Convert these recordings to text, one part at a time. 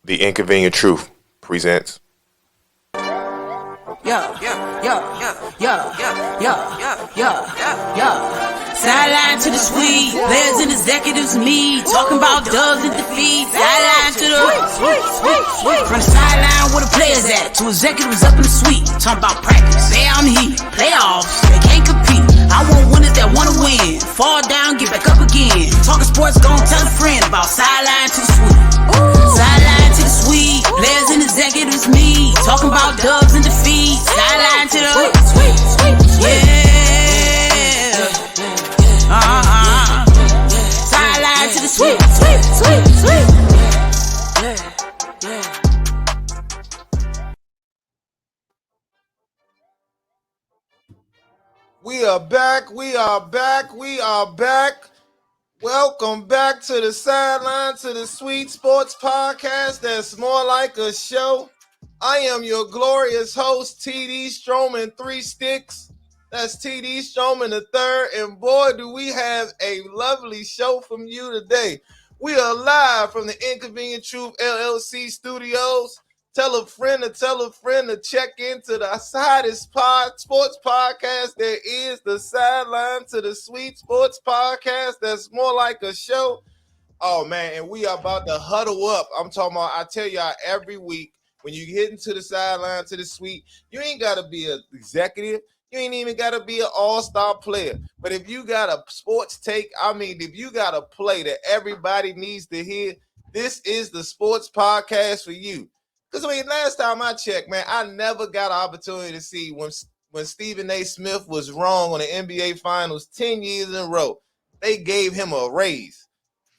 The Inconvenient Truth presents. Sideline to the suite, players and executives meet, talking about dubs and defeats. Sideline to the sweet. From the sideline where the players at, to executives up in the suite, talking about practice. Say I'm heat, playoffs, they can't compete. I want winners that wanna win, fall down, get back up again. Talking sports, gon' tell a friend about sideline to the suite. Sideline to the suite, players and executives meet, talking about dubs and defeats. Sideline to the sweet. Sideline to the sweet. We are back. Welcome back to the Sideline to the Sweet Sports Podcast that's more like a show. I am your glorious host, TD Stroman 3 Sticks. That's TD Stroman the third. And boy, do we have a lovely show from you today. We are live from the Inconvenient Truth LLC studios. Tell a friend to check into the hottest sports podcast there is, the Sideline to the Sweet Sports Podcast that's more like a show. Oh, man, and we are about to huddle up. I'm talking about, I tell y'all every week, when you get into the Sideline to the Sweet, you ain't got to be an executive. You ain't even got to be an all-star player. But if you got a sports take, if you got a play that everybody needs to hear, this is the sports podcast for you. Because, last time I checked, man, I never got an opportunity to see when Stephen A. Smith was wrong on the NBA Finals 10 years in a row. They gave him a raise.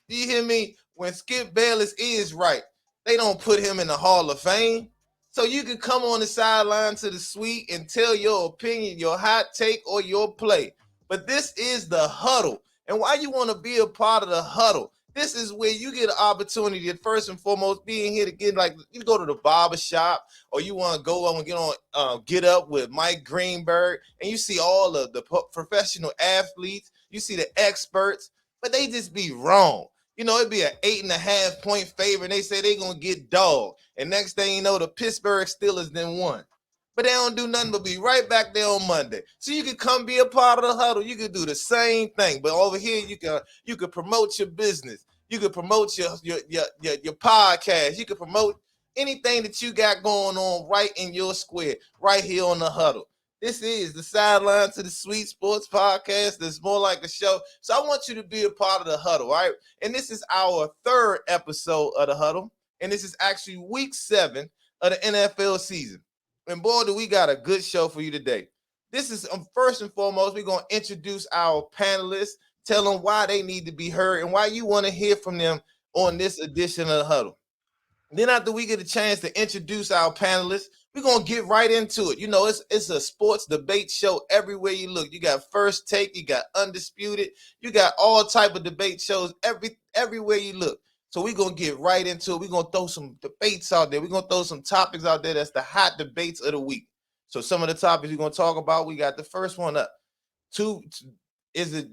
Do you hear me? When Skip Bayless is right, they don't put him in the Hall of Fame. So you can come on the sideline to the suite and tell your opinion, your hot take, or your play. But this is the Huddle. And why you want to be a part of the Huddle? This is where you get an opportunity to first and foremost be in here to get, like, you go to the barber shop, or you want to go on and get up with Mike Greenberg, and you see all of the professional athletes, you see the experts, but they just be wrong. It'd be an 8.5 point favorite, and they say they're going to get dogged. And next thing you know, the Pittsburgh Steelers then won. But they don't do nothing but be right back there on Monday. So you can come be a part of the Huddle. You can do the same thing. But over here, you can promote your business. You can promote your podcast. You can promote anything that you got going on right in your square, right here on the Huddle. This is the Sideline to the Sweet Sports Podcast that's more like a show. So I want you to be a part of the Huddle, right? And this is our third episode of the Huddle. And this is actually week 7 of the NFL season. And boy, do we got a good show for you today. This is, first and foremost, we're going to introduce our panelists, tell them why they need to be heard and why you want to hear from them on this edition of the Huddle. Then after we get a chance to introduce our panelists, we're going to get right into it. It's a sports debate show everywhere you look. You got First Take, you got Undisputed, you got all type of debate shows everywhere you look. So we're going to get right into it. We're going to throw some debates out there. We're going to throw some topics out there that's the hot debates of the week. So some of the topics we're going to talk about, we got the first one up. Is it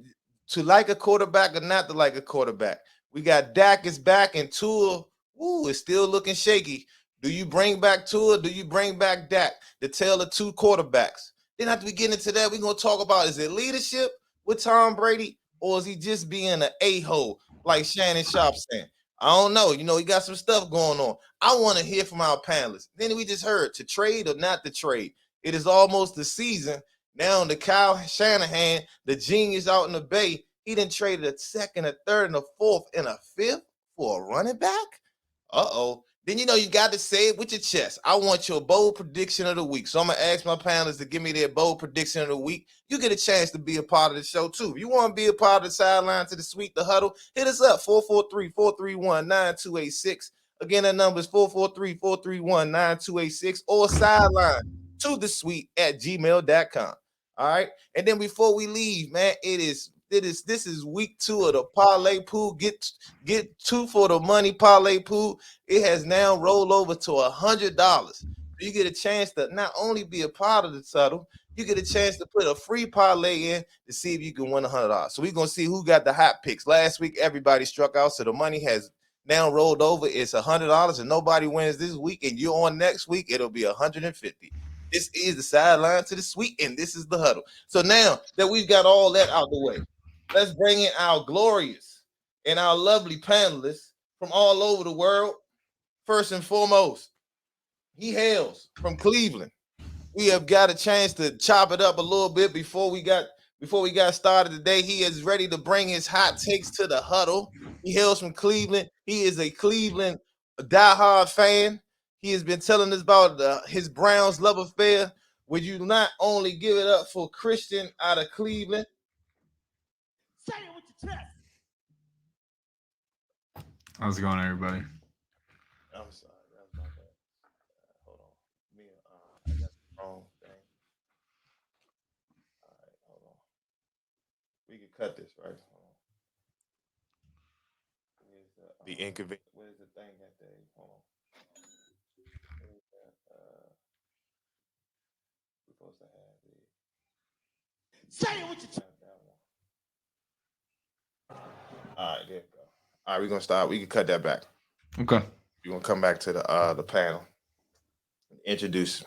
to like a quarterback or not to like a quarterback? We got Dak is back and Tua is still looking shaky. Do you bring back Tua? Do you bring back Dak? The tale of two quarterbacks. Then after we get into that, we're going to talk about, is it leadership with Tom Brady, or is he just being an a-hole like Shannon Sharp saying? I don't know. He got some stuff going on. I want to hear from our panelists. Then we just heard, to trade or not to trade. It is almost the season. Now the Kyle Shanahan, the genius out in the Bay, he done traded a second, a third, and a fourth, and a fifth for a running back? Uh-oh. Then you got to say it with your chest. I want your bold prediction of the week. So I'm going to ask my panelists to give me their bold prediction of the week. You get a chance to be a part of the show, too. If you want to be a part of the Sideline to the Sweet, the Huddle, hit us up, 443-431-9286. Again, that number is 443-431-9286, or sideline to the sweet at gmail.com. All right? And then before we leave, man, this is week 2 of the parlay pool. Get 2 for the money parlay pool. It has now rolled over to $100. You get a chance to not only be a part of the Huddle, you get a chance to put a free parlay in to see if you can win $100. So we're gonna see who got the hot picks. Last week, everybody struck out, so the money has now rolled over. It's $100, and nobody wins this week, and you're on next week, it'll be $150. This is the sideline to the suite, and this is the huddle. So now that we've got all that out the way, let's bring in our glorious and our lovely panelists from all over the world. First and foremost, he hails from Cleveland. We have got a chance to chop it up a little bit before we got started today. He is ready to bring his hot takes to the huddle. He hails from Cleveland. He is a Cleveland diehard fan. He has been telling us about his Browns love affair. Would you not only give it up for Christian out of Cleveland? Say it with your chest. How's it going, everybody? I'm sorry, that was my bad. Hold on, I got the wrong thing. All right, hold on. We can cut this, right? Hold on. The inconvenience. Where's the thing that day? Hold on. We're supposed to have the. Say it with your chest. All right, there we go. All right, we're gonna start. We can cut that back. Okay. We're gonna come back to the panel. Introduce.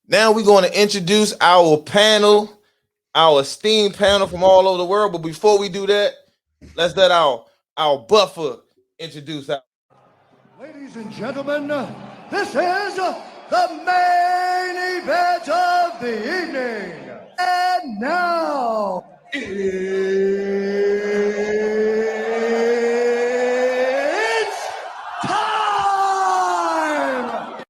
Now we're going to introduce our panel, our esteemed panel from all over the world. But before we do that, let's let our buffer introduce our. Ladies and gentlemen, this is the main event of the evening. And now, it's time!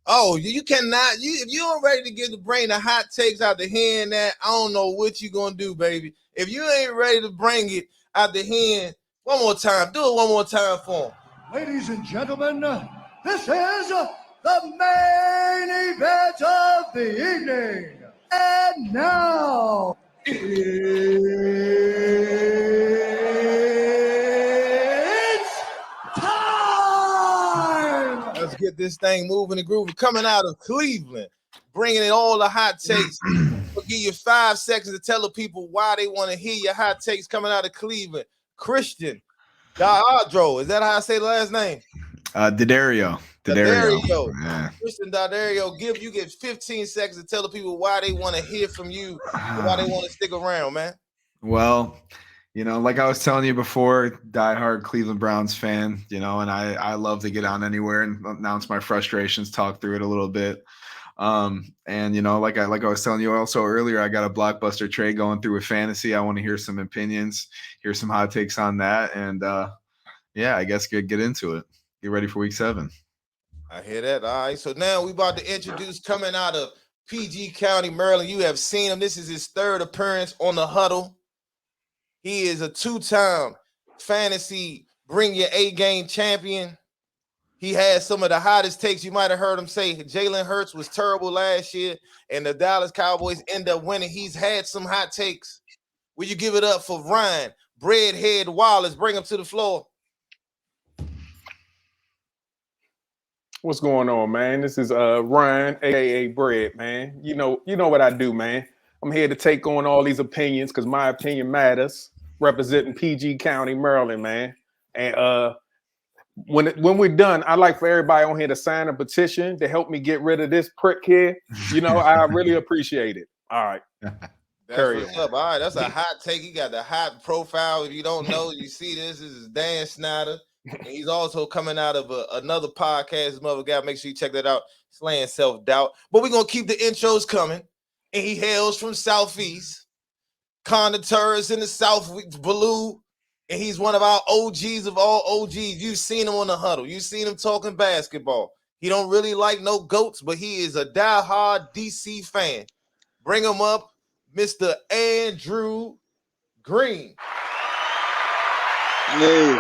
Oh, you cannot. If you ain't ready to get the bring the hot takes out the hand, that I don't know what you gonna do, baby. If you ain't ready to bring it out the hand, one more time. Do it one more time for him. Ladies and gentlemen, this is the main event of the evening. And now, it's time! Let's get this thing moving and grooving. Coming out of Cleveland, bringing in all the hot takes. We'll give you 5 seconds to tell the people why they want to hear your hot takes coming out of Cleveland. Christian Daddario, is that how I say the last name? Daddario. Yeah. Christian Daddario, you get 15 seconds to tell the people why they want to hear from you, why they want to stick around, man. Well, like I was telling you before, diehard Cleveland Browns fan, and I love to get on anywhere and announce my frustrations, talk through it a little bit. And like I was telling you also earlier, I got a blockbuster trade going through with fantasy. I want to hear some opinions, hear some hot takes on that, and I guess get into it. Get ready for week 7. I hear that. All right. So now we about to introduce, coming out of PG County, Maryland. You have seen him. This is his 3rd appearance on the huddle. He is a 2-time fantasy bring your A-game champion. He has some of the hottest takes. You might have heard him say Jalen Hurts was terrible last year and the Dallas Cowboys end up winning. He's had some hot takes. Will you give it up for Ryan Breadhead Wallace? Bring him to the floor. What's going on, man? This is Ryan, aka Bread, man. You know what I do, man. I'm here to take on all these opinions because my opinion matters. Representing PG County, Maryland, man. And when we're done, I'd like for everybody on here to sign a petition to help me get rid of this prick here. I really appreciate it. All right. That's what's up. All right, that's a hot take. He got the hot profile. If you don't know, you see this is Dan Snyder. And he's also coming out of another podcast. His mother guy. Make sure you check that out. Slaying Self-Doubt. But we're going to keep the intros coming. And he hails from Southeast. Condoteurs in the South Blue. And he's one of our OGs of all OGs. You've seen him on the huddle. You've seen him talking basketball. He don't really like no goats, but he is a diehard DC fan. Bring him up, Mr. Andrew Green. Hey.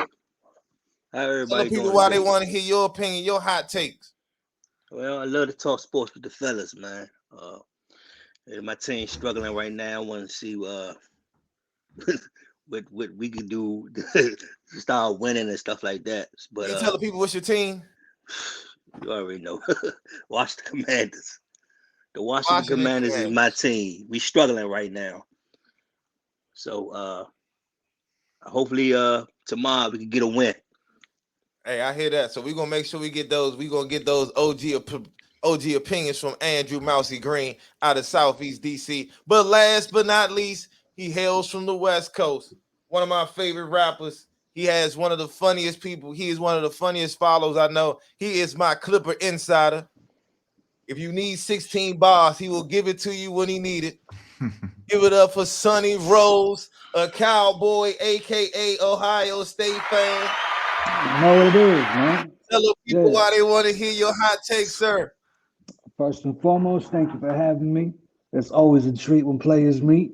How everybody Tell people doing why today? they want to hear your opinion, your hot takes. Well, I love to talk sports with the fellas, man. My team's struggling right now. I want to see what we can do to start winning and stuff like that. But you tell the people what's your team? You already know. Washington Commanders. The Washington Commanders is my team. We struggling right now. So hopefully tomorrow we can get a win. Hey, I hear that. So we're gonna make sure we get those. We're gonna get those OG opinions from Andrew Mousy Green out of Southeast DC. But last but not least, he hails from the West Coast. One of my favorite rappers. He has one of the funniest people. He is one of the funniest follows I know. He is my Clipper insider. If you need 16 bars, he will give it to you when he need it. Give it up for Sonny Rose, a Cowboy, aka Ohio State fan. You know what it is, man. Tell the people why they want to hear your hot take, sir. First and foremost, thank you for having me. It's always a treat when players meet.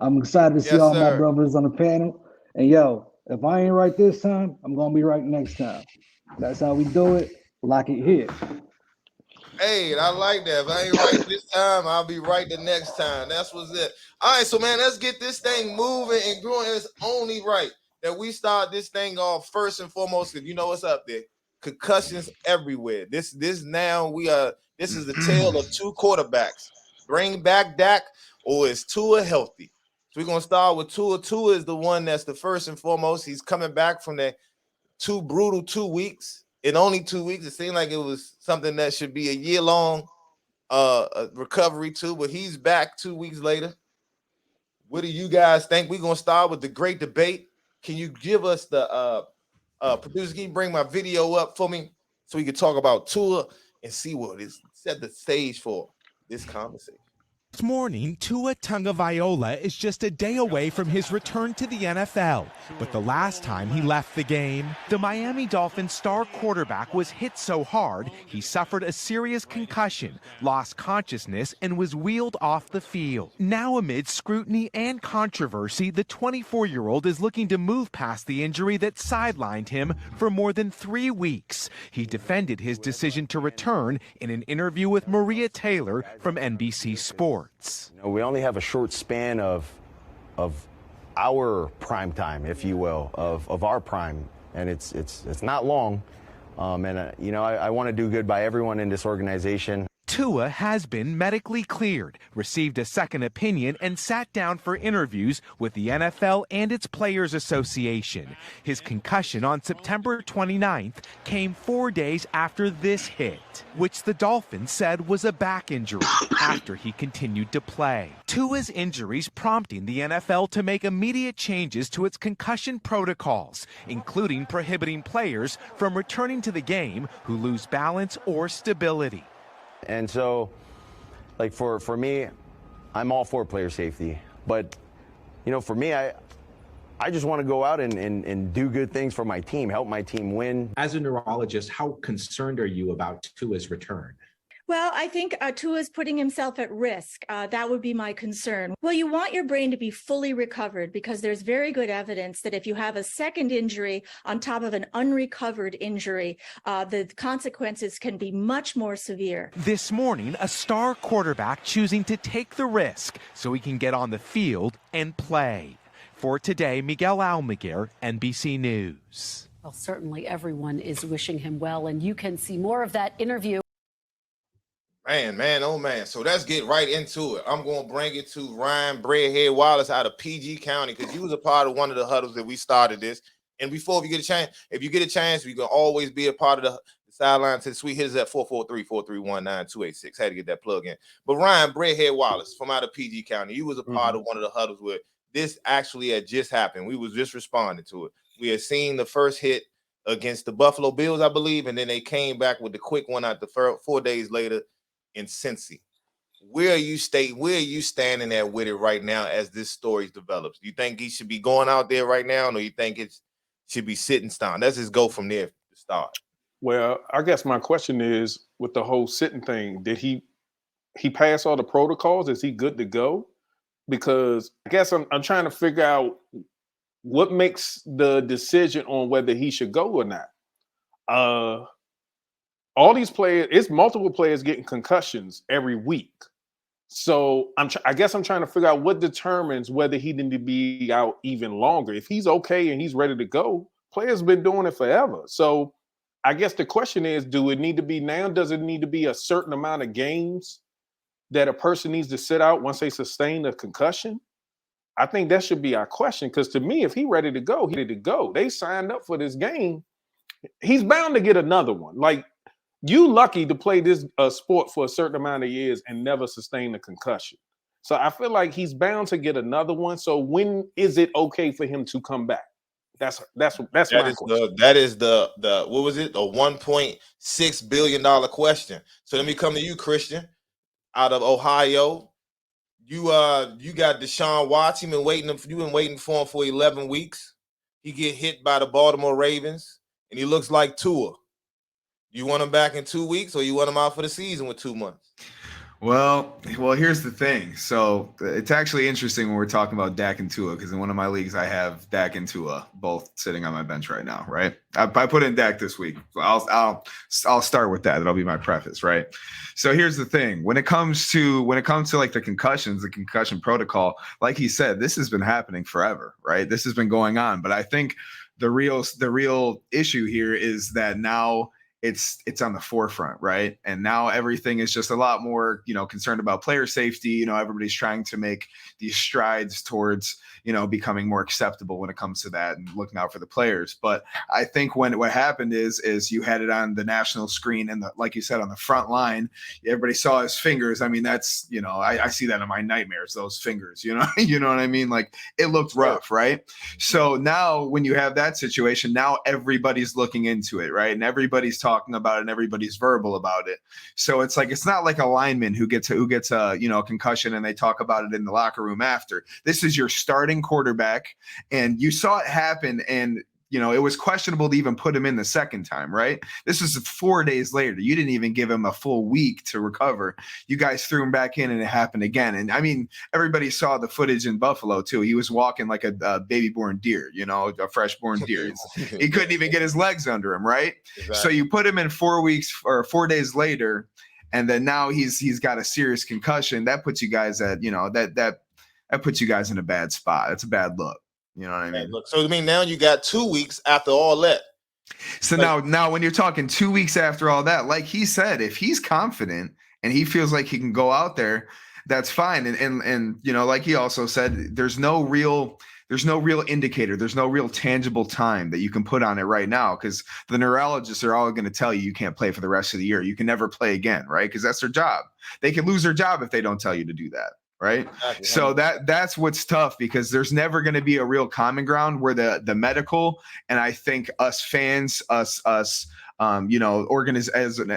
I'm excited to see Yes, all my sir. brothers on the panel. And yo, if I ain't right this time, I'm gonna be right next time. That's how we do it. Lock it here. Hey, I like that. If I ain't right this time, I'll be right the next time. That's what's it. All right, so man, let's get this thing moving and growing. It's only right that we start this thing off first and foremost, because you know what's up there. Concussions everywhere. This now we are. This is the tale of two quarterbacks. Bring back Dak, or is Tua healthy? So we're gonna start with Tua. Tua is the one that's the first and foremost. He's coming back from that brutal 2 weeks. In only 2 weeks, it seemed like it was something that should be a year-long recovery too, but he's back 2 weeks later. What do you guys think? We're gonna start with the great debate. Can you give us the producer? Can you bring my video up for me so we can talk about Tua and see what is set the stage for this conversation? This morning, Tua Tagovailoa is just a day away from his return to the NFL. But the last time he left the game, the Miami Dolphins star quarterback was hit so hard he suffered a serious concussion, lost consciousness, and was wheeled off the field. Now amid scrutiny and controversy, the 24-year-old is looking to move past the injury that sidelined him for more than 3 weeks. He defended his decision to return in an interview with Maria Taylor from NBC Sports. You know, we only have a short span of our prime time, if you will, of our prime, and it's not long. You know, I want to do good by everyone in this organization. Tua has been medically cleared, received a second opinion, and sat down for interviews with the NFL and its Players Association. His concussion on September 29th came 4 days after this hit, which the Dolphins said was a back injury after he continued to play. Tua's injuries prompting the NFL to make immediate changes to its concussion protocols, including prohibiting players from returning to the game who lose balance or stability. And so, like, for me, I'm all for player safety. But, you know, for me, I just want to go out and do good things for my team, help my team win. As a neurologist, how concerned are you about Tua's return? Well, I think Tua is putting himself at risk. That would be my concern. Well, you want your brain to be fully recovered because there's very good evidence that if you have a second injury on top of an unrecovered injury, the consequences can be much more severe. This morning, a star quarterback choosing to take the risk so he can get on the field and play. For today, Miguel Almaguer, NBC News. Well, certainly everyone is wishing him well, and you can see more of that interview. Man, oh man. So let's get right into it. I'm going to bring it to Ryan Breadhead Wallace out of PG County because he was a part of one of the huddles that we started this. And before if you get a chance, we can always be a part of the sideline to the suite. Hit us at 443-431-9286. Had to get that plug in. But Ryan Breadhead Wallace from out of PG County, you was a part of one of the huddles where this actually had just happened. We was just responding to it. We had seen the first hit against the Buffalo Bills, I believe, and then they came back with the quick one out the 4 days later in Cincy. Where are you standing at with it right now as this story develops? Do you think he should be going out there right now, or you think it should be sitting down? Let's just go from there to start. Well, I guess my question is, with the whole sitting thing, did he pass all the protocols? Is he good to go? Because I guess I'm trying to figure out what makes the decision on whether he should go or not. All these players, it's multiple players getting concussions every week. So I guess I'm trying to figure out what determines whether he need to be out even longer. If he's okay and he's ready to go, players been doing it forever. So I guess the question is, do it need to be now? Does it need to be a certain amount of games that a person needs to sit out once they sustain a concussion? I think that should be our question. Because to me, if he ready to go, he ready to go. They signed up for this game. He's bound to get another one. Like, you lucky to play this sport for a certain amount of years and never sustain a concussion. So I feel like he's bound to get another one. So when is it okay for him to come back? That's my question. That is the what was it? A $1.6 billion question. So let me come to you, Christian, out of Ohio. You got Deshaun Watson. You've been waiting for him for 11 weeks. He get hit by the Baltimore Ravens, and he looks like Tua. You want him back in 2 weeks, or you want him out for the season with 2 months? Well, here's the thing. So it's actually interesting when we're talking about Dak and Tua, because in one of my leagues I have Dak and Tua both sitting on my bench right now. Right, I put in Dak this week. So I'll start with that. That'll be my preface. Right. So here's the thing. When it comes to like the concussions, the concussion protocol, like he said, this has been happening forever. Right. This has been going on. But I think the real issue here is that now it's on the forefront, right? And now everything is just a lot more, concerned about player safety. Everybody's trying to make these strides towards, becoming more acceptable when it comes to that and looking out for the players. But I think what happened is you had it on the national screen and like you said, on the front line, everybody saw his fingers. I mean, that's, I see that in my nightmares, those fingers, you know what I mean? Like, it looked rough, right? So now when you have that situation, now everybody's looking into it, right? And everybody's talking about it and everybody's verbal about it. So it's not like a lineman who gets a concussion and they talk about it in the locker room after. This is your starting quarterback, and you saw it happen, and it was questionable to even put him in the second time, right? This was 4 days later. You didn't even give him a full week to recover. You guys threw him back in and it happened again. And I mean, everybody saw the footage in Buffalo too. He was walking like a baby-born deer, a fresh-born deer. He couldn't even get his legs under him, right? Exactly. So you put him in 4 weeks or 4 days later, and then now he's got a serious concussion. That puts you guys at, that puts you guys in a bad spot. That's a bad look. You know what I mean? Look, so now you got 2 weeks after all that. So now when you're talking 2 weeks after all that, like he said, if he's confident and he feels like he can go out there, that's fine. And like he also said, there's no real indicator. There's no real tangible time that you can put on it right now, because the neurologists are all going to tell you can't play for the rest of the year. You can never play again, right? Because that's their job. They can lose their job if they don't tell you to do that. Right. Exactly. So that's what's tough, because there's never going to be a real common ground where the medical, and I think us fans, as an organization,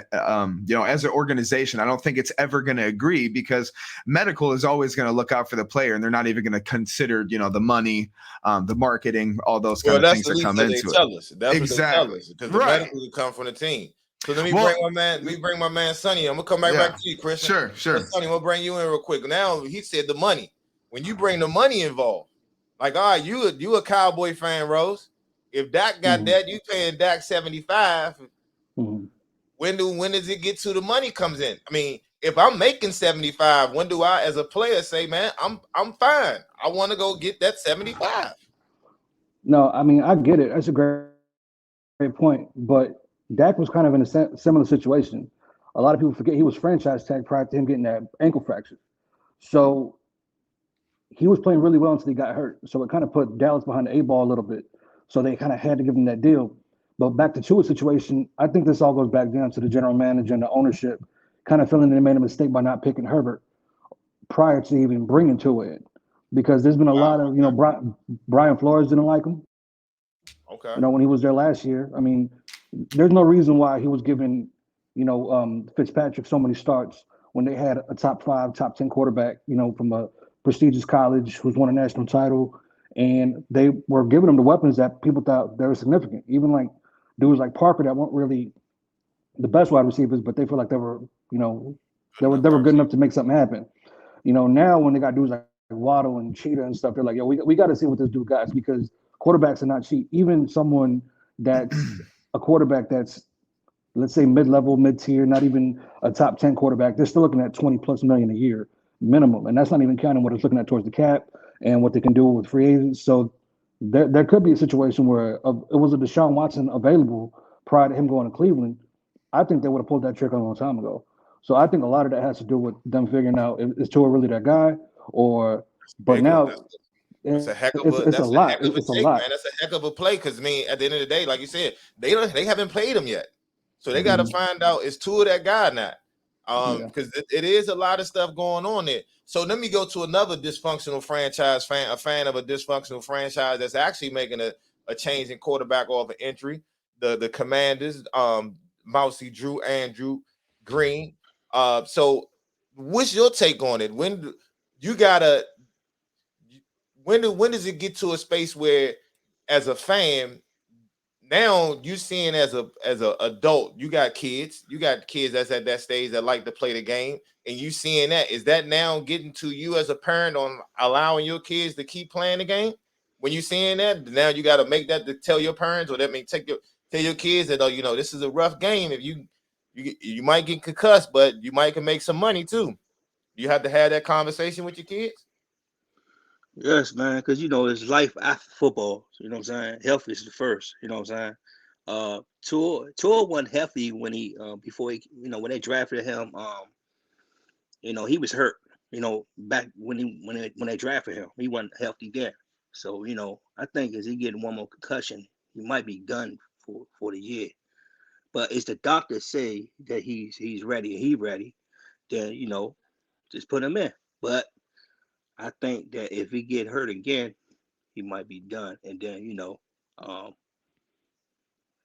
I don't think it's ever going to agree, because medical is always going to look out for the player, and they're not even going to consider, the money, the marketing, all those kind of things that come into it. That's exactly what they tell us, because the medical will come from the team. So let me bring my man Sonny. I'm gonna come back to you, Christian. Sure. Sonny, we'll bring you in real quick. Now he said the money. When you bring the money involved, like, all right, you a Cowboy fan, Rose. If Dak got that, you paying Dak 75. When does it get to the money comes in? I mean, if I'm making 75, when do I, as a player, say, man, I'm fine. I want to go get that 75. No, I mean, I get it. That's a great point, but Dak was kind of in a similar situation. A lot of people forget he was franchise tag prior to him getting that ankle fracture. So he was playing really well until he got hurt. So it kind of put Dallas behind the 8 ball a little bit. So they kind of had to give him that deal. But back to Tua's situation, I think this all goes back down to the general manager and the ownership kind of feeling they made a mistake by not picking Herbert prior to even bringing Tua in. Because there's been a lot of, Brian Flores didn't like him. Okay. When he was there last year. I mean, there's no reason why he was giving, Fitzpatrick so many starts when they had a top 5, top 10 quarterback, from a prestigious college who's won a national title, and they were giving him the weapons that people thought they were significant. Even like dudes like Parker that weren't really the best wide receivers, but they feel like they were, they were good enough to make something happen. Now when they got dudes like Waddle and Cheetah and stuff, they're like, yo, we got to see what this dude got, because quarterbacks are not cheap. Even someone that's a quarterback that's, let's say, mid-level, mid-tier, not even a top 10 quarterback, they're still looking at 20+ million a year minimum. And that's not even counting what it's looking at towards the cap and what they can do with free agents. So there could be a situation where it was a Deshaun Watson available prior to him going to Cleveland. I think they would have pulled that trigger a long time ago. So I think a lot of that has to do with them figuring out, is Tua really that guy? But now That's a heck of a It's a lot. It's a take, lot. man. That's a heck of a play. Because I mean, at the end of the day, like you said, they haven't played him yet, so they got to find out is Tua that guy not. Because it is a lot of stuff going on there. So let me go to another dysfunctional franchise a fan of a dysfunctional franchise that's actually making a change in quarterback off an injury. The Commanders, Mousy Drew Andrew Green. So what's your take on it? When does it get to a space where, as a fan, now you seeing as a adult, you got kids that's at that stage that like to play the game, and you seeing that, is that now getting to you as a parent on allowing your kids to keep playing the game? When you seeing that, now you got to make that to tell your parents, or that may tell your kids that, oh, this is a rough game. If you might get concussed, but you might can make some money too. You have to have that conversation with your kids. Yes, man, because it's life after football. You know what I'm saying? Health is the first. You know what I'm saying? Tua wasn't healthy when he before he when they drafted him. He was hurt. Back when they drafted him, he wasn't healthy then. So I think as he getting one more concussion, he might be done for the year. But it's the doctors say that he's ready and he's ready, then just put him in. But I think that if he get hurt again, he might be done. And then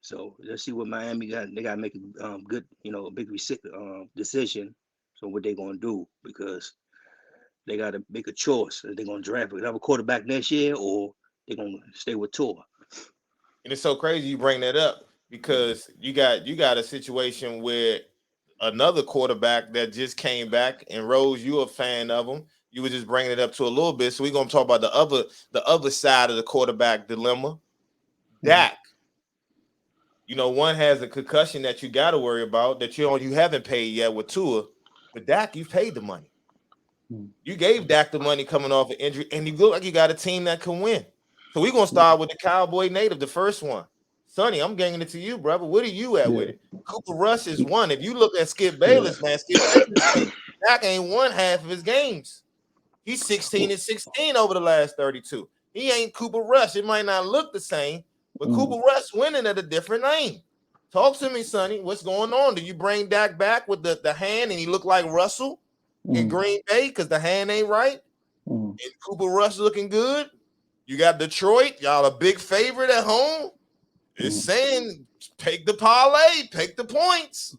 so let's see what Miami got. They got to make a good, a big decision. So what they gonna do, because they got to make a choice. Are they gonna draft another quarterback next year, or they gonna stay with Tua? And it's so crazy you bring that up, because you got a situation where another quarterback that just came back, and Rose, you a fan of him. You were just bringing it up to a little bit. So we're gonna talk about the other side of the quarterback dilemma. Dak. One has a concussion that you got to worry about that you haven't paid yet with Tua, but Dak, you've paid the money. You gave Dak the money coming off an injury, and you look like you got a team that can win. So we're gonna start with the Cowboy native, the first one. Sonny, I'm giving it to you, brother. What are you at with it? Cooper Rush is one. If you look at Skip Bayless, man, Skip Bayless, Dak ain't won half of his games. He's 16-16 over the last 32. He ain't Cooper Rush. It might not look the same, but Cooper Rush winning at a different name. Talk to me, Sonny. What's going on? Do you bring Dak back with the hand and he look like Russell in Green Bay because the hand ain't right? And Cooper Rush looking good? You got Detroit. Y'all a big favorite at home. It's saying take the parlay, take the points.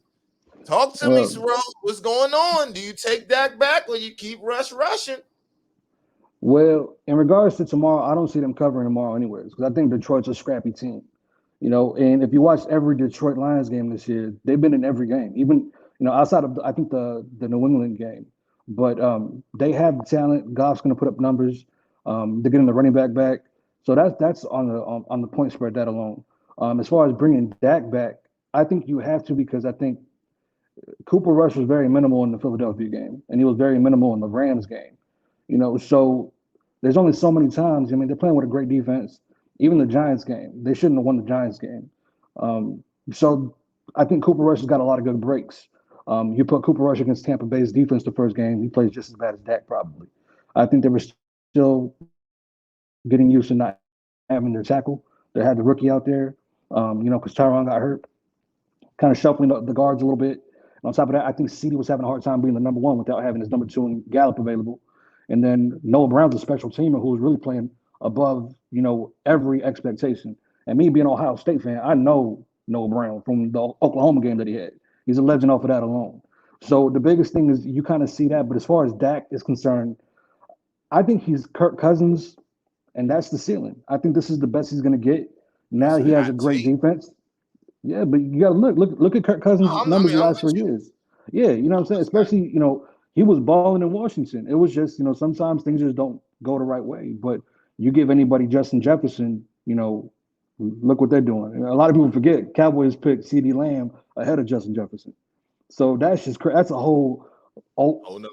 Talk to me, Rose. What's going on? Do you take Dak back or you keep Rush rushing? Well, in regards to tomorrow, I don't see them covering tomorrow anyways, because I think Detroit's a scrappy team. And if you watch every Detroit Lions game this year, they've been in every game, even outside of I think the New England game. But they have talent. Goff's going to put up numbers. They're getting the running back. So that's on the point spread, that alone. As far as bringing Dak back, I think you have to, because I think Cooper Rush was very minimal in the Philadelphia game, and he was very minimal in the Rams game. So there's only so many times. I mean, they're playing with a great defense. Even the Giants game, they shouldn't have won the Giants game. So I think Cooper Rush has got a lot of good breaks. You put Cooper Rush against Tampa Bay's defense the first game, he plays just as bad as Dak probably. I think they were still getting used to not having their tackle. They had the rookie out there, because Tyron got hurt, kind of shuffling the guards a little bit. And on top of that, I think CeeDee was having a hard time being the number one without having his number two and Gallup available. And then Noah Brown's a special teamer who was really playing above, every expectation. And me being an Ohio State fan, I know Noah Brown from the Oklahoma game that he had. He's a legend off of that alone. So the biggest thing is you kind of see that. But as far as Dak is concerned, I think he's Kirk Cousins, and that's the ceiling. I think this is the best he's going to get. Now he has a great defense. Yeah, but you got to look at Kirk Cousins' numbers the last 4 years. Yeah, you know what I'm saying? Especially, he was balling in Washington. It was just, sometimes things just don't go the right way. But you give anybody Justin Jefferson, look what they're doing. And a lot of people forget Cowboys picked CeeDee Lamb ahead of Justin Jefferson. So that's a whole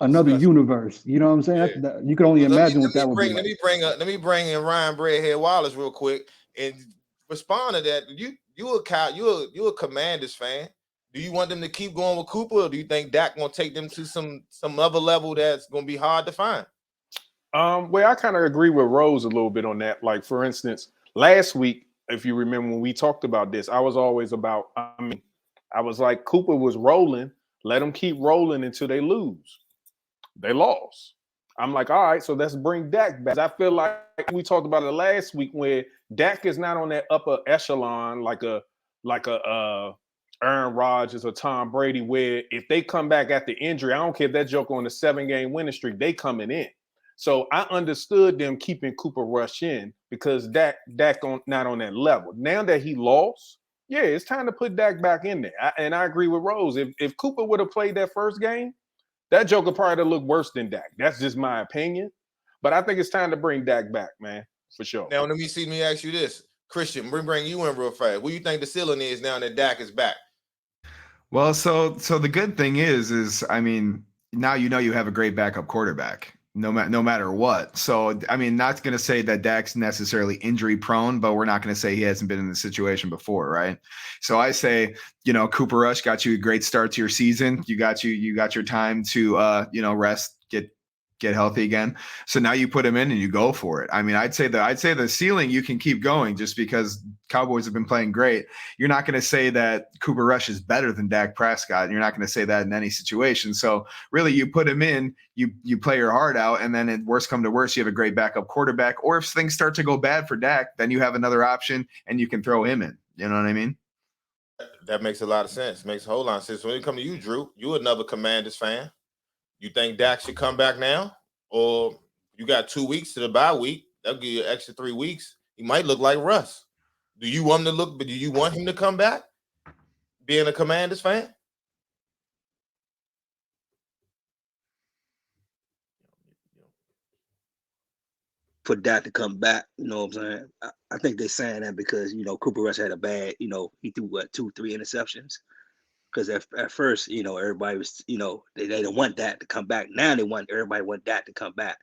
another universe. You know what I'm saying? Yeah. You can only imagine what that would be. Let me bring in Ryan Breadhead Wallace real quick and respond to that. You a Commanders fan. Do you want them to keep going with Cooper, or do you think Dak gonna take them to some other level that's gonna be hard to find? Well, I kind of agree with Rose a little bit on that. Like, for instance, last week, if you remember when we talked about this, I was always about, I was like, Cooper was rolling. Let them keep rolling until they lose. They lost. I'm like, all right, so let's bring Dak back. I feel like we talked about it last week where Dak is not on that upper echelon like a Aaron Rodgers or Tom Brady, where if they come back after injury, I don't care if that joker on the 7-game winning streak, they coming in. So I understood them keeping Cooper Rush in because Dak not on that level. Now that he lost, yeah, it's time to put Dak back in there. And I agree with Rose. If Cooper would have played that first game, that joker probably look worse than Dak. That's just my opinion. But I think it's time to bring Dak back, man, for sure. Now, let me ask you this. Christian, bring you in real fast. What do you think the ceiling is now that Dak is back? Well, so the good thing is I mean, now you have a great backup quarterback, no matter what. So I mean, not going to say that Dak's necessarily injury prone, but we're not going to say he hasn't been in the situation before, right? So I say, Cooper Rush got you a great start to your season. You got your time to rest, get healthy again. So now you put him in and you go for it. I mean, I'd say the ceiling you can keep going just because Cowboys have been playing great. You're not going to say that Cooper Rush is better than Dak Prescott. And you're not going to say that in any situation. So really you put him in, you play your heart out, and then at worst come to worst, you have a great backup quarterback. Or if things start to go bad for Dak, then you have another option and you can throw him in. You know what I mean? That makes a lot of sense. Makes a whole lot of sense. When it comes to you, Drew, you're another Commanders fan. You think Dak should come back now? Or you got 2 weeks to the bye week? That'll give you an extra 3 weeks. He might look like Russ. Do you want him to come back? Being a Commanders fan? For Dak to come back, you know what I'm saying? I think they're saying that because, Cooper Rush had a bad, he threw 2-3 interceptions. Because at first, everybody was, they didn't want that to come back. Now everybody want that to come back.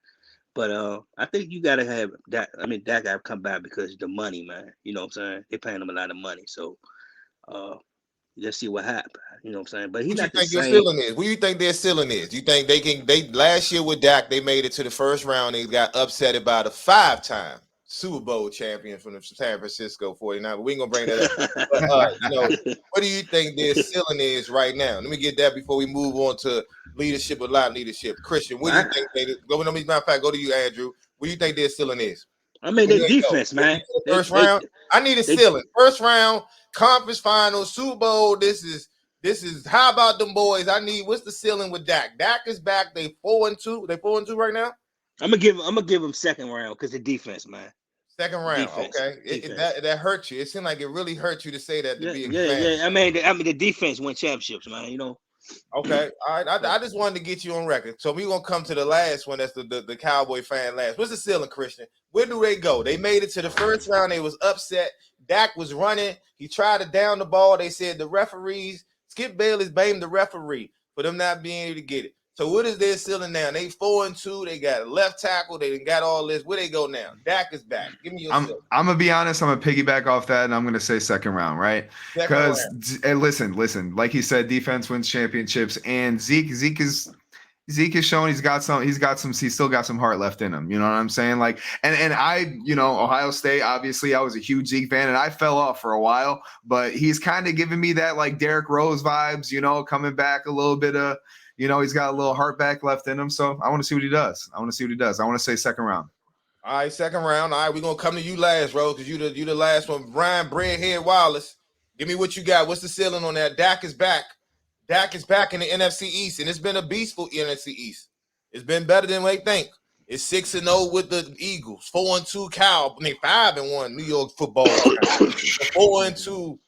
But I think you gotta have that. I mean, that gotta come back because the money, man. You know what I'm saying? They're paying him a lot of money. So let's see what happens. You know what I'm saying? But he's not the same. What do you think their ceiling is? You think they last year with Dak, they made it to the first round, they got upset by the 5-time Super Bowl champion from the San Francisco 49. But we ain't gonna bring that up. But, what do you think their ceiling is right now? Let me get that before we move on to leadership or not leadership. Christian, what do you think they go? Matter of fact, go to you, Andrew. What do you think their ceiling is? I mean, their defense, man. First round. I need a ceiling. First round, conference final, Super Bowl. This is how about them boys? What's the ceiling with Dak? Dak is back. They 4-2. They 4-2 right now. I'm gonna give them second round because the defense, man. Second round, defense, okay. That hurt you. It seemed like it really hurt you to say that. I mean, the defense won championships, man. Okay, all right. I just wanted to get you on record. So we're gonna come to the last one. That's the Cowboy fan last. What's the ceiling, Christian? Where do they go? They made it to the first round. They was upset. Dak was running. He tried to down the ball. They said the referees. Skip Bayless blamed the referee for them not being able to get it. So what is their ceiling now? They 4-2. They got a left tackle. They got all this. Where they go now? Dak is back. Give me your ceiling. I'm gonna be honest. I'm gonna piggyback off that, and I'm gonna say second round, right? Because listen, like he said, defense wins championships, and Zeke is showing he's still got some heart left in him. You know what I'm saying? Like, and I, Ohio State, obviously I was a huge Zeke fan and I fell off for a while, but he's kind of giving me that like Derrick Rose vibes, coming back a little bit of, he's got a little heart back left in him. So I want to see what he does. I want to say second round. All right, second round. All right, we're going to come to you last, Rose, because you the last one. Brian Breadhead Wallace, give me what you got. What's the ceiling on that? Dak is back. Dak is back in the NFC East, and it's been a beastful NFC East. It's been better than we think. It's 6-0 with the Eagles, 4-2 Cowboys, 5-1 New York Football, 4-2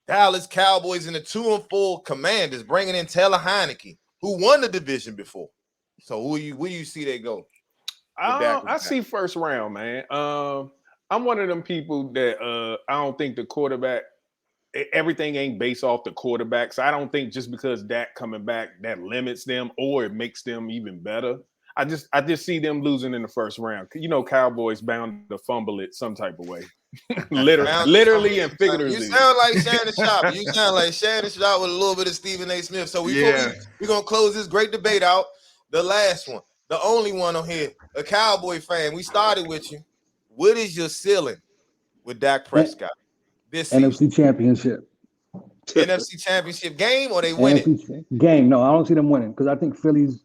Dallas Cowboys, and the 2-4 Commanders, bringing in Taylor Heineke, who won the division before. So where you see they go? I see first round, man. I'm one of them people that I don't think the quarterback. Everything ain't based off the quarterback. So I don't think just because Dak coming back that limits them or it makes them even better. I just see them losing in the first round. Cowboys bound to fumble it some type of way. literally and figuratively. You sound like Shannon Sharp. You sound like Shannon Sharp with a little bit of Stephen A. Smith. So we're going to close this great debate out. The last one. the only one on here, a Cowboy fan. We started with you. What is your ceiling with Dak Prescott this season? NFC Championship. NFC Championship game, or they win it? NFC game. No, I don't see them winning because I think Philly's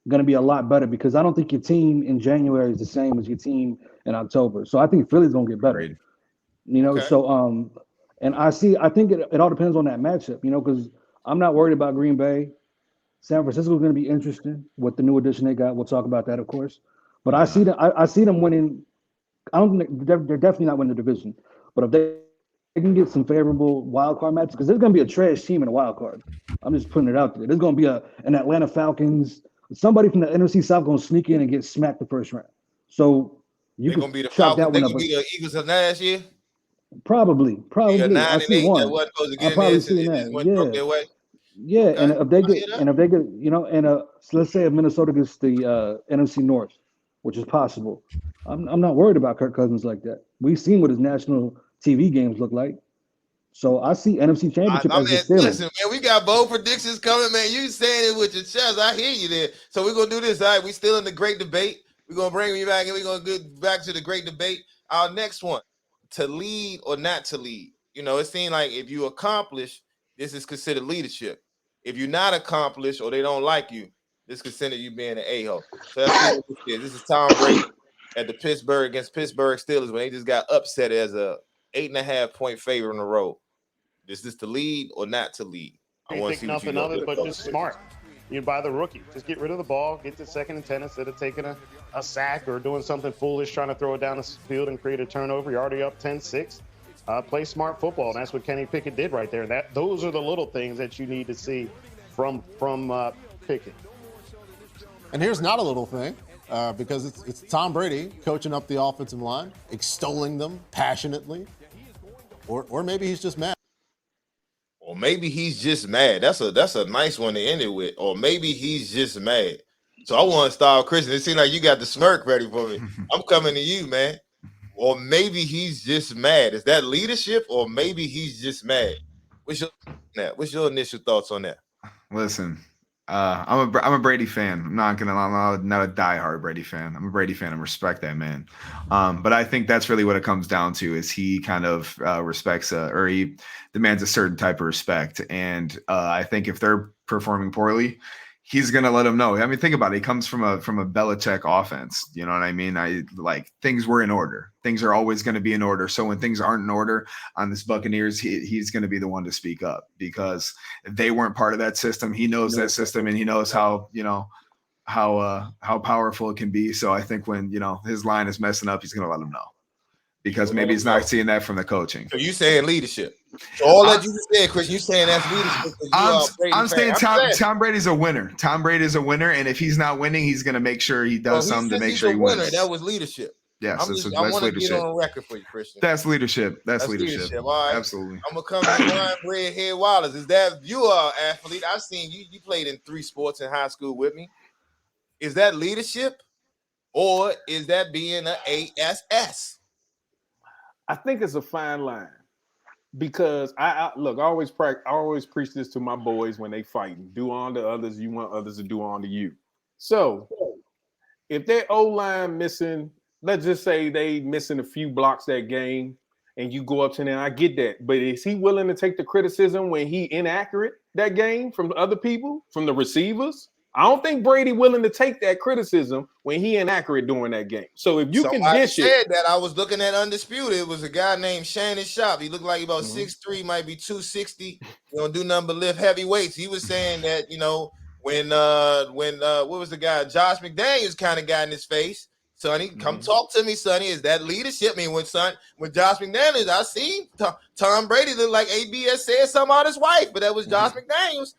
going to be a lot better because I don't think your team in January is the same as your team in October. So I think Philly's going to get better. Agreed. You know, Okay. so and I think it all depends on that matchup, you know, because I'm not worried about Green Bay. San Francisco's going to be interesting with the new addition they got. We'll talk about that, of course. But I see them winning. I don't think they're definitely not winning the division. But if they can get some favorable wild card matches, because there's going to be a trash team in a wild card. I'm just putting it out there. There's going to be an Atlanta Falcons. Somebody from the NFC South going to sneak in and get smacked the first round. So you They're can gonna be the chalk Falcons. that They one up. gonna be the Eagles of last year. Probably. Yeah, 9 I and see 8 one. that wasn't supposed to I'll get in there. probably So see it that. just went broke their way. Yeah, Okay. and if they I hear that. you know, and so let's say if Minnesota gets the NFC North, which is possible, I'm not worried about Kirk Cousins like that. We've seen what his national TV games look like, so I see NFC Championship as the ceiling. Listen, man, we got bold predictions coming, man. You saying it with your chest. I hear you there. So we're gonna do this. All right, we still in the great debate. We're gonna bring you back and we're gonna get back to the great debate. Our next one, to lead or not to lead. You know, it seems like if you accomplish, this is considered leadership. If you're not accomplished or they don't like you, this is considered you being an a-hole. So that's what this is. This is Tom Brady at the Pittsburgh against Pittsburgh Steelers when they just got upset as a 8.5 point favorite on the road. Is this to lead or not to lead? I want to see what you nothing of it, but just smart. You buy the rookie. Just get rid of the ball, get to 2nd and 10 instead of taking a sack or doing something foolish, trying to throw it down the field and create a turnover. You're already up 10-6. Play smart football, and that's what Kenny Pickett did right there. Those are the little things that you need to see from Pickett. And here's not a little thing, because it's Tom Brady coaching up the offensive line, extolling them passionately, or maybe he's just mad. Or maybe he's just mad. That's a nice one to end it with. Or maybe he's just mad. So I want to start Christian. It seems like you got the smirk ready for me. I'm coming to you, man. Or maybe he's just mad. Is that leadership? Or maybe he's just mad. What's your initial thoughts on that? Listen, I'm a Brady fan. I'm not a diehard Brady fan. I'm a Brady fan and respect that man. But I think that's really what it comes down to is he kind of respects or he demands a certain type of respect. And I think if they're performing poorly, he's gonna let them know. I mean, think about it. He comes from a Belichick offense. You know what I mean? Things were in order. Things are always going to be in order. So when things aren't in order on this Buccaneers, he's going to be the one to speak up because they weren't part of that system. He knows that system and he knows how powerful it can be. So I think when his line is messing up, he's going to let them know because maybe he's not seeing that from the coaching. So you saying leadership? So all that you just said, Chris, you saying that's leadership? I'm saying Tom Brady's a winner. Tom Brady's a winner, and if he's not winning, he's going to make sure he does something to make sure he wins. That was leadership. Yes, I want to get on record for you, Christian. That's leadership. That's leadership. All right. Absolutely. I'm gonna come to Ryan Redhead Wallace. Is that you are an athlete? I've seen you. You played in 3 sports in high school with me. Is that leadership, or is that being an ASS? I think it's a fine line. Because I always preach this to my boys when they fighting. Do unto others, you want others to do unto you. So if their O-line missing, let's just say they missing a few blocks that game, and you go up to them, I get that. But is he willing to take the criticism when he inaccurate that game from other people, from the receivers? I don't think Brady willing to take that criticism when he inaccurate during that game. So if you can dish it. Said that I was looking at Undisputed. It was a guy named Shannon Sharp. He looked like about 6'3", might be 260. You don't do nothing but lift heavy weights. He was saying that, when what was the guy? Josh McDaniels kind of got in his face. Sonny, come talk to me, Sonny. Is that leadership? I mean, when Josh McDaniels, I seen Tom Brady look like ABS said something about his wife, but that was Josh McDaniels.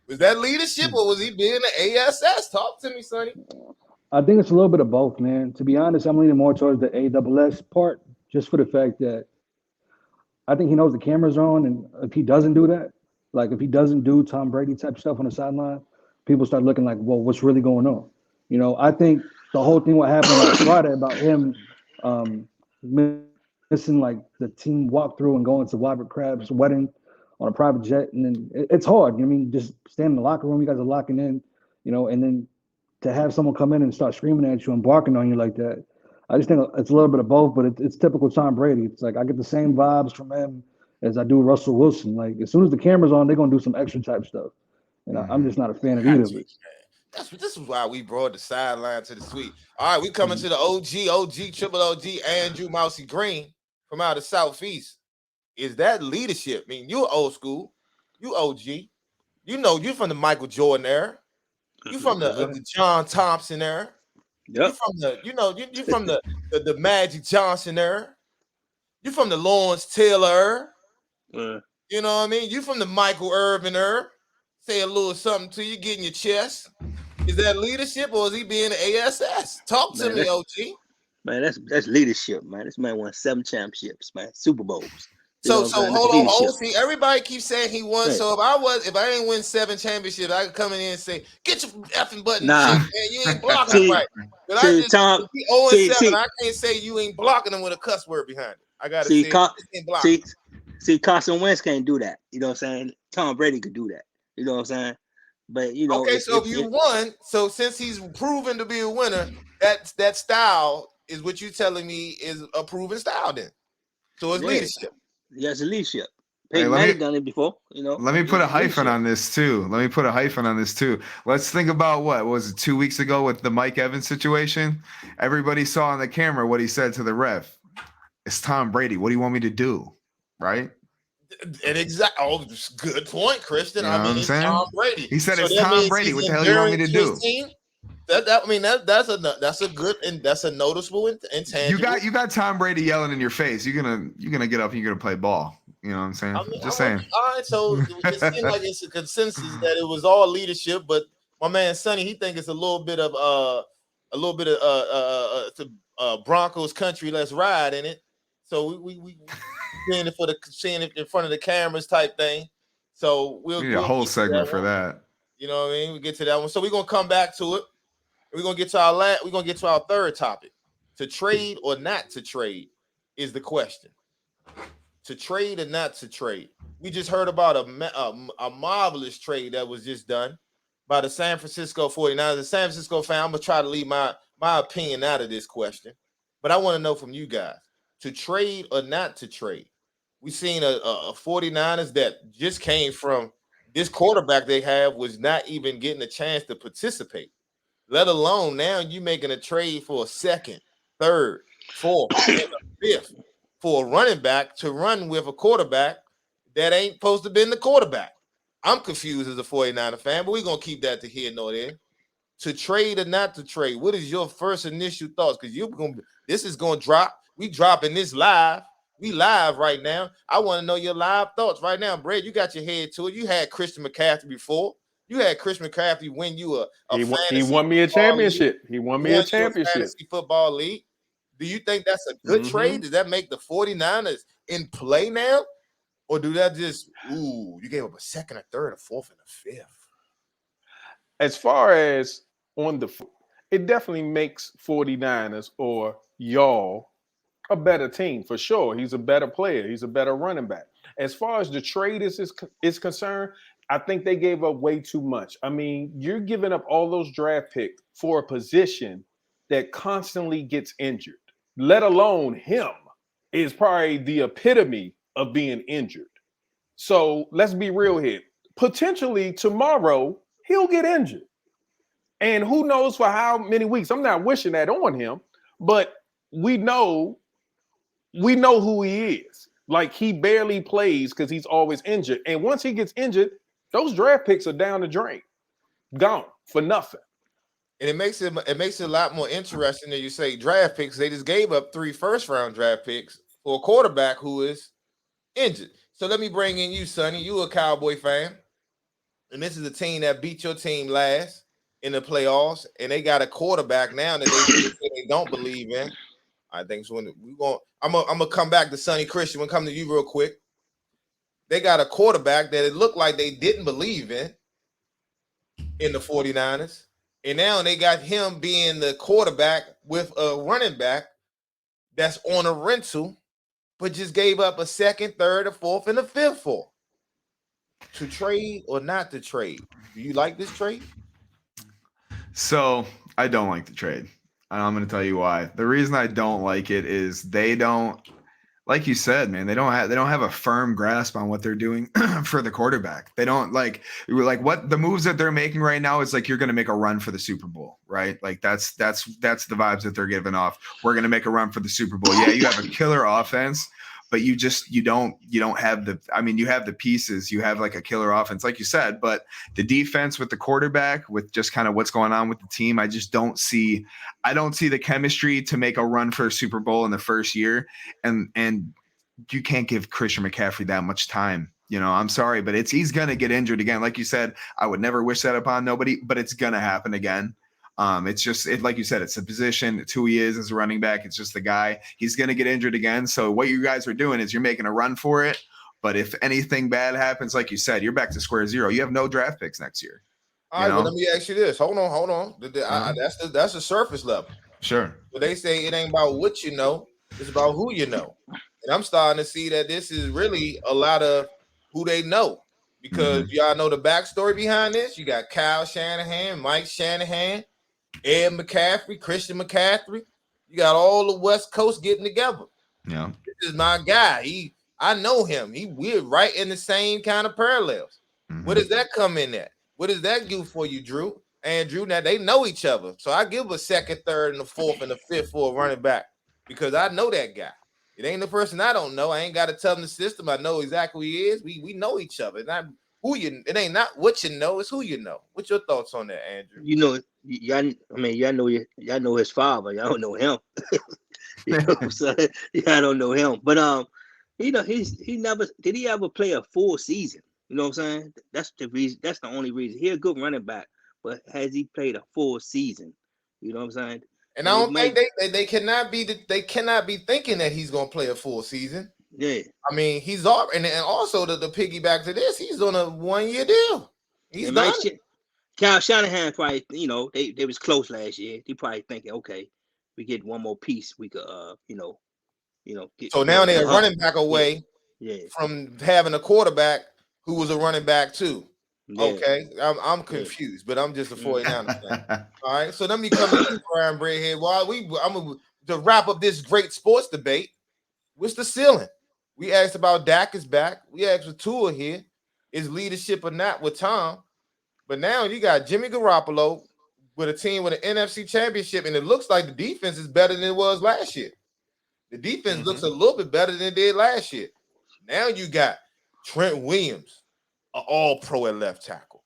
Was that leadership or was he being an ASS? Talk to me, Sonny. I think it's a little bit of both, man. To be honest, I'm leaning more towards the ASS part, just for the fact that I think he knows the camera's on, and if he doesn't do that, like if he doesn't do Tom Brady type stuff on the sideline, people start looking like, well, what's really going on? I think the whole thing what happened last Friday about him missing like the team walkthrough and going to Robert Kraft's wedding on a private jet, and then it's hard. Just stand in the locker room, you guys are locking in, and then to have someone come in and start screaming at you and barking on you like that. I just think it's a little bit of both, but it's typical Tom Brady. It's like I get the same vibes from him as I do Russell Wilson. Like as soon as the camera's on, they're gonna do some extra type stuff, and I'm just not a fan of either of it. This is why we brought the sideline to the suite. All right, we coming to the OG, triple OG, Andrew Mousy Green from out of Southeast. Is that leadership? I mean, you old school, you OG. You know, you from the Michael Jordan era. You from the John Thompson era. Yep. You from the, you from the Magic Johnson era. You from the Lawrence Taylor era. You know what I mean? You from the Michael Irvin era. Say a little something to you, get in your chest. Is that leadership or is he being the ASS? Talk to me, OG. Man, that's leadership, man. This man won 7 championships, man, Super Bowls. So hold on. See, everybody keeps saying he won. Right. So if I ain't win 7 championships, I could come in here and say, get your effing button, shit, man. You ain't blocking right. But I just Tom, 0-7. I can't say you ain't blocking them with a cuss word behind it. I gotta see, Carson Wentz can't do that. You know what I'm saying? Tom Brady could do that. You know what I'm saying? But you know, okay. So if you won, so since he's proven to be a winner, that style is what you telling me is a proven style. Then, so it's leadership. Yes, it's leadership. Peyton Manning done it before. You know. Let me put a hyphen on this too. Let's think about what was it 2 weeks ago with the Mike Evans situation. Everybody saw on the camera what he said to the ref. It's Tom Brady. What do you want me to do? Right. And good point, Christian. You know it's Tom Brady. He said it's Tom Brady. What the hell do you want me to do? That's a good and that's a noticeable intangible. You got Tom Brady yelling in your face. You're gonna get up and you're gonna play ball. You know what I'm saying? Just saying. All right, so it seems like it's a consensus that it was all leadership, but my man Sonny, he think it's a little bit of Broncos country. Let's ride in it. So we seeing it in front of the cameras type thing. So we need a whole segment for that. You know what I mean? We get to that one. So we're gonna come back to it. We're gonna get to our third topic. To trade or not to trade is the question. To trade or not to trade. We just heard about a marvelous trade that was just done by the San Francisco 49ers. The San Francisco fan, I'm gonna try to leave my opinion out of this question, but I want to know from you guys. To trade or not to trade. We've seen a 49ers that just came from this quarterback they have was not even getting a chance to participate, let alone now you making a trade for a second, third, fourth, and a fifth for a running back to run with a quarterback that ain't supposed to be the quarterback. I'm confused as a 49er fan, but we're going to keep that to here nor there. To trade or not to trade, what is your first initial thoughts? Because this is going to drop. We dropping this live. We live right now. I want to know your live thoughts right now. Brad, you got your head to it. You had Christian McCaffrey before. You had Christian McCaffrey win you he won me a championship. He won me a championship. Fantasy football league. Do you think that's a good trade? Does that make the 49ers in play now? Or do that just, you gave up a second, a third, a fourth, and a fifth? As far as it definitely makes 49ers or y'all a better team for sure. He's a better player. He's a better running back. As far as the trade is concerned, I think they gave up way too much. I mean, you're giving up all those draft picks for a position that constantly gets injured, let alone him is probably the epitome of being injured. So let's be real here. Potentially tomorrow, he'll get injured. And who knows for how many weeks. I'm not wishing that on him, but we know who he is. Like he barely plays because he's always injured. And once he gets injured, those draft picks are down the drain. Gone for nothing. And it makes it a lot more interesting than you say draft picks. They just gave up 3 first-round draft picks for a quarterback who is injured. So let me bring in you, Sonny. You a Cowboy fan. And this is a team that beat your team last in the playoffs. And they got a quarterback now that they don't believe in. I think so. I'm gonna come back to Sonny Christian. We'll come to you real quick. They got a quarterback that it looked like they didn't believe in the 49ers. And now they got him being the quarterback with a running back that's on a rental, but just gave up a second, third, a fourth, and a fifth for. To trade or not to trade? Do you like this trade? So I don't like the trade. And I'm going to tell you why. The reason I don't like it is they don't, like you said, man, they don't have a firm grasp on what they're doing for the quarterback. They don't like what the moves that they're making right now is like, you're going to make a run for the Super Bowl, right? Like that's the vibes that they're giving off. We're going to make a run for the Super Bowl. Yeah, you have a killer offense, but you don't have you have the pieces, you have like a killer offense, like you said, but the defense with the quarterback, with just kind of what's going on with the team, I don't see the chemistry to make a run for a Super Bowl in the first year. And you can't give Christian McCaffrey that much time. I'm sorry, but he's going to get injured again. Like you said, I would never wish that upon nobody, but it's going to happen again. Like you said, it's a position. It's who he is as a running back. It's just the guy. He's going to get injured again. So what you guys are doing is you're making a run for it. But if anything bad happens, like you said, you're back to square zero. You have no draft picks next year. All right, well, let me ask you this. Hold on. That's the surface level. Sure. But they say it ain't about what you know. It's about who you know. And I'm starting to see that this is really a lot of who they know. Because y'all know the backstory behind this. You got Kyle Shanahan, Mike Shanahan, Ed McCaffrey, Christian McCaffrey. You got all the West Coast getting together. Yeah. This is my guy. I know him. We're right in the same kind of parallels. Where does that come in at? What does that do for you, Drew? Andrew, now they know each other. So I give a second, third, and a fourth, and a fifth for a running back because I know that guy. It ain't the person I don't know. I ain't got to tell him the system. I know exactly who he is. We know each other. It's not it ain't not what you know, it's who you know. What's your thoughts on that, Andrew? Y'all know his father. Y'all don't know him. So y'all don't know him. But he never did he ever play a full season? You know what I'm saying? That's the reason. That's the only reason. He's a good running back, but has he played a full season? You know what I'm saying? And I don't think they cannot be thinking that he's gonna play a full season. Yeah. I mean, he's all and also the piggyback to this, he's on a 1-year deal. He's done. Kyle Shanahan probably, they was close last year. He probably thinking, okay, we get one more piece, we could get. So now they're running back away from having a quarterback who was a running back too. Yeah. Okay, I'm confused, but I'm just a 49er fan. All right, so let me come to Brian Bray here. To wrap up this great sports debate, what's the ceiling? We asked about Dak is back. We asked for Tua here. Is leadership or not with Tom? But now you got Jimmy Garoppolo with a team with an NFC championship, and it looks like the defense is better than it was last year. The defense looks a little bit better than it did last year. Now you got Trent Williams, an all-pro at left tackle.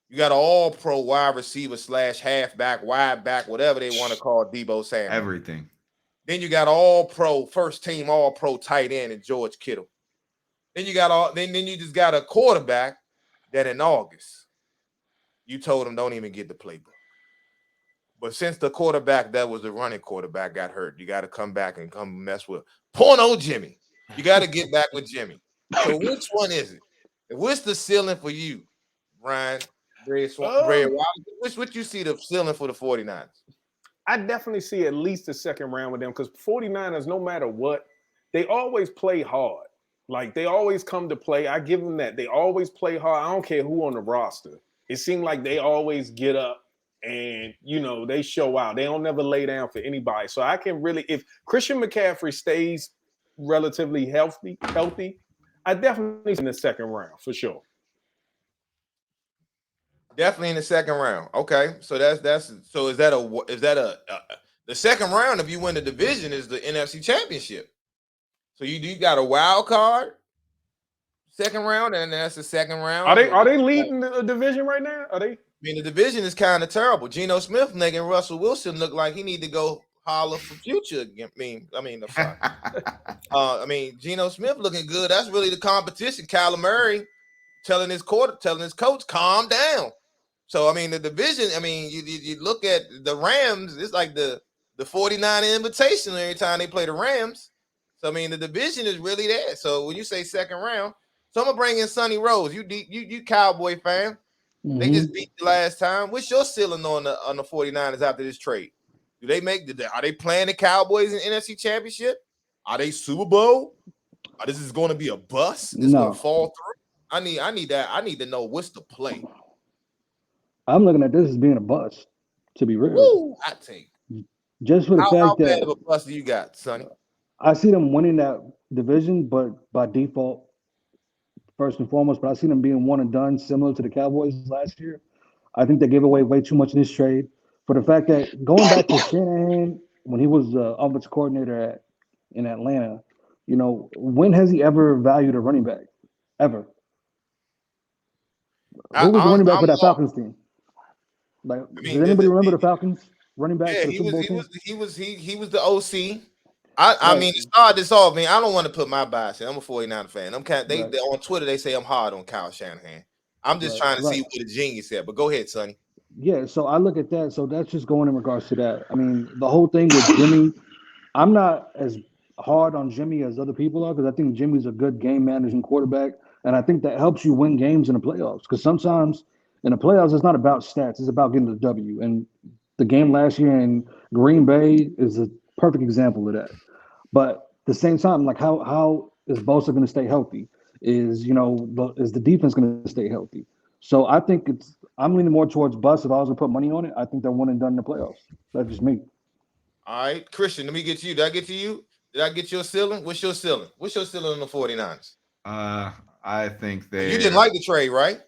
You got an all-pro wide receiver / halfback, wide back, whatever they want to call Debo Samuel. Everything. Then you got all-pro, first-team all-pro tight end and George Kittle. Then you got then you just got a quarterback that in August you told him don't even get the playbook. But since the quarterback that was the running quarterback got hurt, you got to come back and come mess with Porno Jimmy. You got to get back with Jimmy. So which one is it? What's the ceiling for you, Brian? What you see the ceiling for the 49ers? I definitely see at least the second round with them because 49ers, no matter what, they always play hard. Like, they always come to play. I give them that. They always play hard. I don't care who on the roster. It seems like they always get up and, they show out. They don't never lay down for anybody. So I can really, if Christian McCaffrey stays relatively healthy, I definitely see in the second round for sure. Definitely in the second round. Okay, so is that the second round? If you win the division, is the NFC Championship. So you got a wild card, second round, and that's the second round. Are they leading the division right now? Are they? I mean, the division is kind of terrible. Geno Smith making Russell Wilson look like he need to go holler for future. Geno Smith looking good. That's really the competition. Kyler Murray telling his coach, calm down. So, the division, you look at the Rams, it's like the 49 invitation every time they play the Rams. So, the division is really there. So, when you say second round, so I'm going to bring in Sonny Rose. You Cowboy fan. Mm-hmm. They just beat you last time. What's your ceiling on the 49ers after this trade? Are they playing the Cowboys in NFC Championship? Are they Super Bowl? This is going to be a bust? It's going to fall through? I need that. I need to know what's the play. I'm looking at this as being a bust. To be real, Woo, hot take. just for the How fact bad of that a bust do you got, Sonny? I see them winning that division, but by default, first and foremost. But I see them being one and done, similar to the Cowboys last year. I think they gave away way too much in this trade. For the fact that going back to Shanahan when he was the offensive coordinator in Atlanta, when has he ever valued a running back? Ever? Who was the running back for that Falcons team? Like, I does mean, anybody remember the Falcons running back yeah, for the Super Bowl team? he was the OC. I Right. mean, to start this off, man, I don't want to put my bias in. I'm a 49 fan. They Right. on Twitter they say I'm hard on Kyle Shanahan. I'm just trying to see what a genius is. But go ahead, Sonny. Yeah, so I look at that. So that's just going in regards to that. I mean, the whole thing with Jimmy, I'm not as hard on Jimmy as other people are because I think Jimmy's a good game managing quarterback, and I think that helps you win games in the playoffs. Because sometimes in the playoffs, it's not about stats; it's about getting the W. And the game last year in Green Bay is a perfect example of that. But at the same time, like how is Bosa going to stay healthy? Is is the defense going to stay healthy? So I think I'm leaning more towards Bus. If I was to put money on it, I think they're one and done in the playoffs. That's just me. All right, Christian, let me get to you. Did I get to you? Did I get your ceiling? What's your ceiling? What's your ceiling on the 49ers? I think You didn't like the trade, right?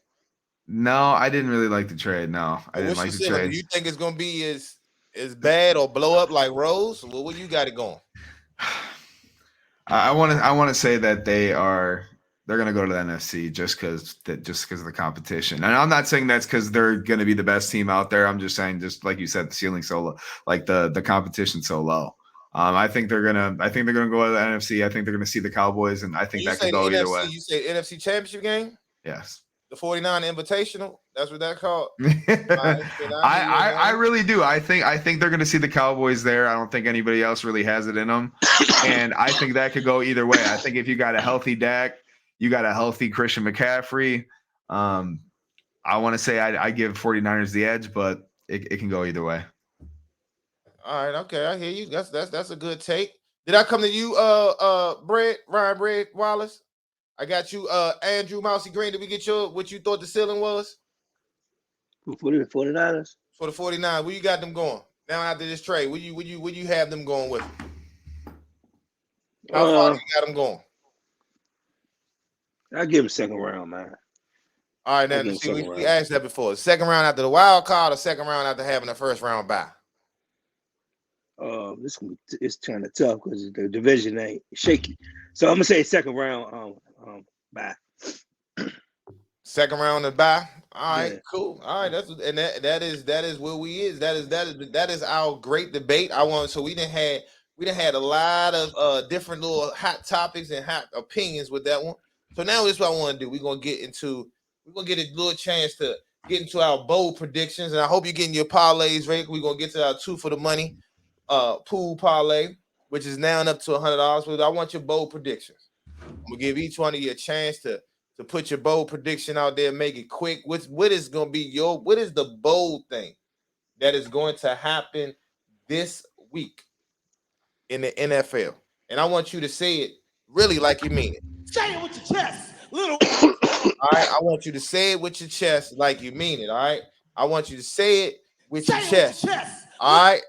No, I didn't really like the trade. No, I didn't like the trade. Do you think it's gonna be as bad or blow up like Rose? Well, what you got it going? I want to say that they're going to go to the NFC just because of the competition. And I'm not saying that's because they're going to be the best team out there. I'm just saying, just like you said, the ceiling's so low, like the competition's so low. I think they're gonna go to the NFC. I think they're gonna see the Cowboys, and I think that could go either way. You say NFC Championship game? Yes. The 49 Invitational. That's what that called. I really do. I think they're gonna see the Cowboys there. I don't think anybody else really has it in them, and I think that could go either way. I think if you got a healthy Dak, you got a healthy Christian McCaffrey. I want to say I give 49ers the edge, but it can go either way. All right, okay, I hear you. That's a good take. Did I come to you, Ryan Bread Wallace? I got you, Andrew Mousy Green. Did we get what you thought the ceiling was? For the 49ers? For the 49, where you got them going? Now after this trade, where you have them going with? How far you got them going? I give him second round, man. All right, then see, we asked that before. Second round after the wild card or second round after having the first round bye? It's kind of tough because the division ain't shaky. So I'm gonna say second round bye. Second round and bye. All right, cool. All right, that is where we is. That is our great debate. We done had a lot of different little hot topics and hot opinions with that one. So now this is what I want to do. We're gonna get a little chance to get into our bold predictions, and I hope you're getting your parlays ready. We're gonna get to our 2 for the money pool parlay, which is now up to $100. But I want your bold predictions. I'm gonna give each one of you a chance to put your bold prediction out there, make it quick. What is going to be what is the bold thing that is going to happen this week in the NFL? And I want you to say it really like you mean it. Say it with your chest, little. All right, I want you to say it with your chest like you mean it. All right, I want you to say it with your chest. All right,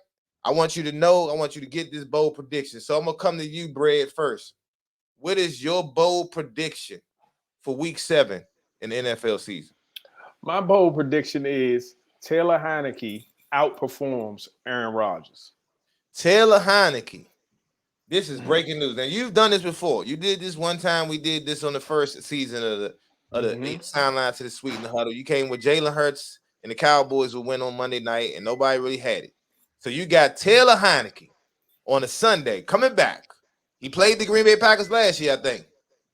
I want you to know. I want you to get this bold prediction. So I'm gonna come to you, Brad, first. What is your bold prediction for week 7 in the NFL season? My bold prediction is Taylor Heineke outperforms Aaron Rodgers. Taylor Heineke. This is breaking news. Now, you've done this before. You did this one time. We did this on the first season of the Sideline to the Suite in the Huddle. You came with Jalen Hurts and the Cowboys will win on Monday night, and nobody really had it. So you got Taylor Heineke on a Sunday coming back. He played the Green Bay Packers last year, I think.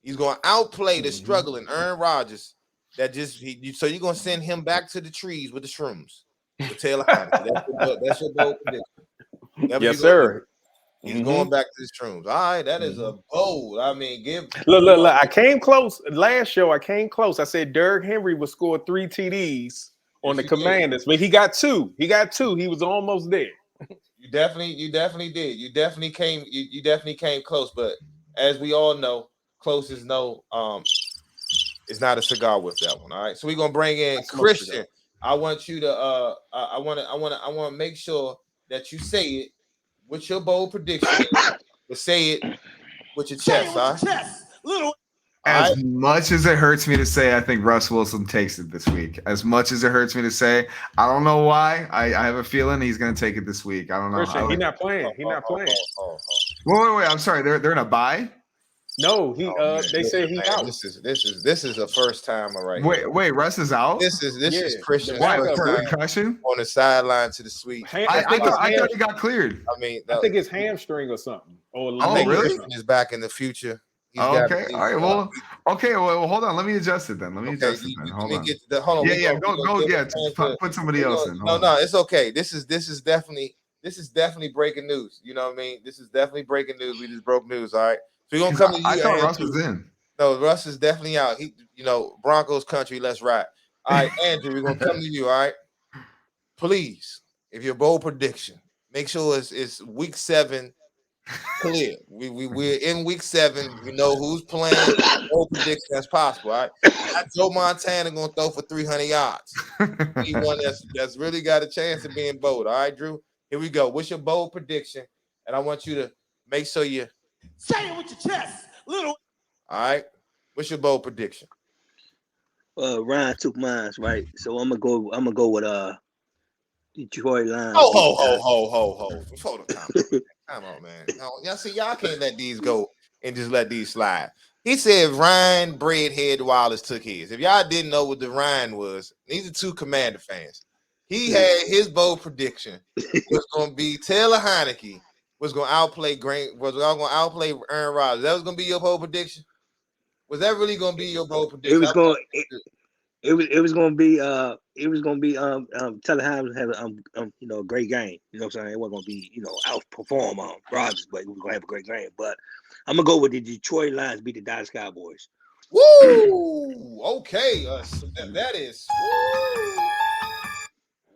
He's going to outplay the struggling Aaron Rodgers. So you're going to send him back to the trees with the shrooms with Taylor Heineke. That's your bold prediction. Yes, sir. He's going back to the shrooms. All right, that is a bold. I mean, look. I came close last show. I came close. I said Derrick Henry would score 3 TDs on the Commanders, but he got 2. He was almost there. You definitely did. You definitely came close, but as we all know, close is no it's not a cigar with that one. All right. So we're gonna bring in Christian. I want you to I want to make sure that you say it with your bold prediction, but say it with your chest, all right? Little. As much as it hurts me to say, I think Russ Wilson takes it this week. As much as it hurts me to say, I don't know why. I have a feeling he's going to take it this week. I don't know. Christian, he's not playing. He's not playing. Wait. I'm sorry. They're in a bye. No, they say he's out. This is a first timer right here. Wait, Russ is out. This is Christian's Why? first time Concussion on the sideline to the suite. I thought he got cleared. I mean, I think it's hamstring or something. Or really? Christian is back in the future. Okay. All right. Well, okay. Well, hold on. Let me adjust it then. Hold on. Hold on. Yeah. Go. Put somebody else in. No, it's okay. This is definitely breaking news. You know what I mean? This is definitely breaking news. We just broke news. All right. So we're gonna come to you. I thought Russ was in. No, Russ is definitely out. He, Broncos country. Let's ride. All right, Andrew. We're gonna come to you. All right. Please, if your bold prediction, make sure it's week 7. Clear. We're in week 7. We know who's playing. Bold prediction as possible. All right. Joe Montana gonna throw for 300 yards. One that's really got a chance of being bold. All right, Drew. Here we go. What's your bold prediction? And I want you to make sure you say it with your chest, little. All right. What's your bold prediction? Ryan took mine, right? So I'm gonna go with Detroit Lions. Ho. Before the time. Come on, man. No, y'all see, y'all can't let these go and just let these slide. He said Ryan Breadhead Wallace took his. If y'all didn't know what the Ryan was, these are 2 Commander fans. He had his bold prediction was going to be Taylor Heineke was going to outplay Aaron Rodgers. That was going to be your bold prediction. Was that really going to be your bold prediction? It was going to be Taylor Heineke have a great game. You know what I'm saying? It wasn't going to be outperform Rodgers, but we was going to have a great game. But I'm gonna go with the Detroit Lions beat the Dallas Cowboys. Woo! Okay, that is.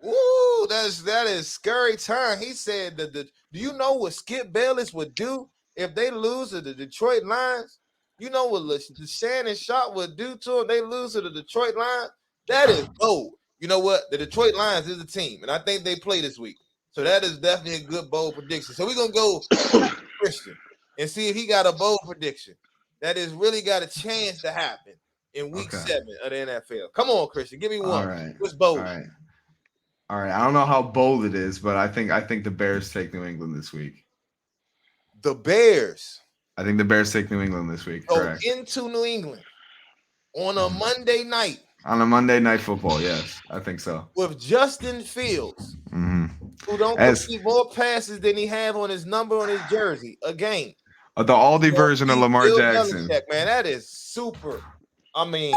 Woo! That is scary time. He said that do you know what Skip Bayless would do if they lose to the Detroit Lions? You know what the Shannon Sharp would do to them? They lose to the Detroit Lions. That is bold. You know what? The Detroit Lions is a team, and I think they play this week. So that is definitely a good bold prediction. So we're gonna go Christian and see if he got a bold prediction that has really got a chance to happen in week 7 of the NFL. Come on, Christian, give me one. All right. What's bold? All right. I don't know how bold it is, but I think the Bears take New England this week. The Bears. I think the Bears take New England this week. Go correct. into New England on a Monday night. On a Monday Night Football, yes, I think so. With Justin Fields, who don't complete more passes than he have on his number on his jersey a game. The Aldi version of Lamar Jackson. Man, that is super. I mean,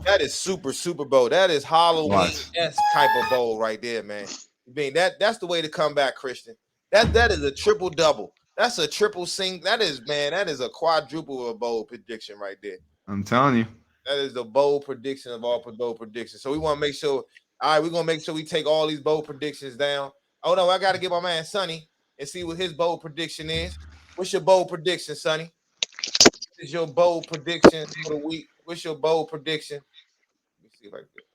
that is super bowl. That is Halloween-esque type of bowl right there, man. I mean, that's the way to come back, Christian. That is a triple double. That's a triple sing. That is a quadruple of bowl prediction right there. I'm telling you. That is the bold prediction of all bold predictions. So we want to make sure. All right, we're gonna make sure we take all these bold predictions down. Oh no, I got to get my man Sonny and see what his bold prediction is. What's your bold prediction, Sonny? What is your bold prediction for the week? What's your bold prediction? Let me see if I can get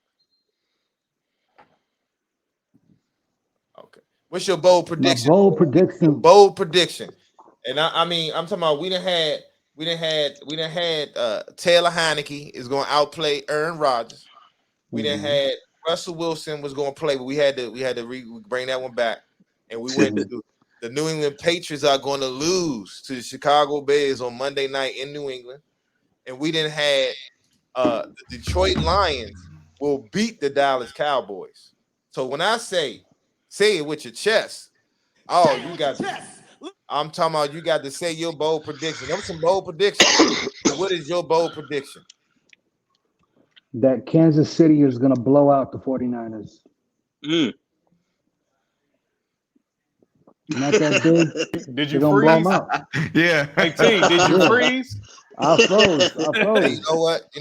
it. Okay. What's your bold prediction? My bold prediction. Bold prediction. And I'm talking about we done had Taylor Heineke is going to outplay Aaron Rodgers. We done had Russell Wilson was going to play, but we had to bring that one back, and we went to the New England Patriots are going to lose to the Chicago Bears on Monday night in New England, and we done had the Detroit Lions will beat the Dallas Cowboys. So when I say it with your chest, you got. I'm talking about you got to say your bold prediction. Them some bold predictions. What is your bold prediction? That Kansas City is going to blow out the 49ers. Not that big. Did you freeze? Blow them out. Yeah. Hey, T, did you freeze? I froze. Hey, you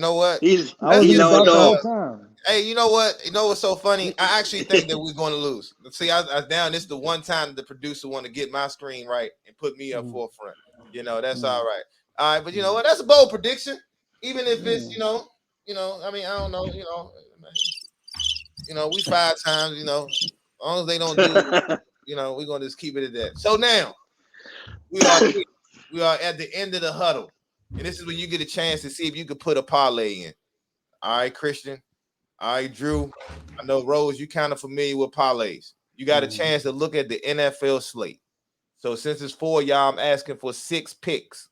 know what? I was the whole time. Hey, you know what? You know what's so funny? I actually think that we're going to lose. See, I was down. This is the one time the producer want to get my screen right and put me up forefront. That's all right. All right, but you know what? That's a bold prediction. Even if it's, I mean, I don't know, we 5 times. As long as they don't do, we're gonna just keep it at that. So now we are here. We are at the end of the huddle, and this is when you get a chance to see if you could put a parlay in. All right, Christian. All right, Drew. I know Rose, you kind of familiar with parlays. You got a chance to look at the NFL slate. So since it's 4 y'all, I'm asking for 6 picks.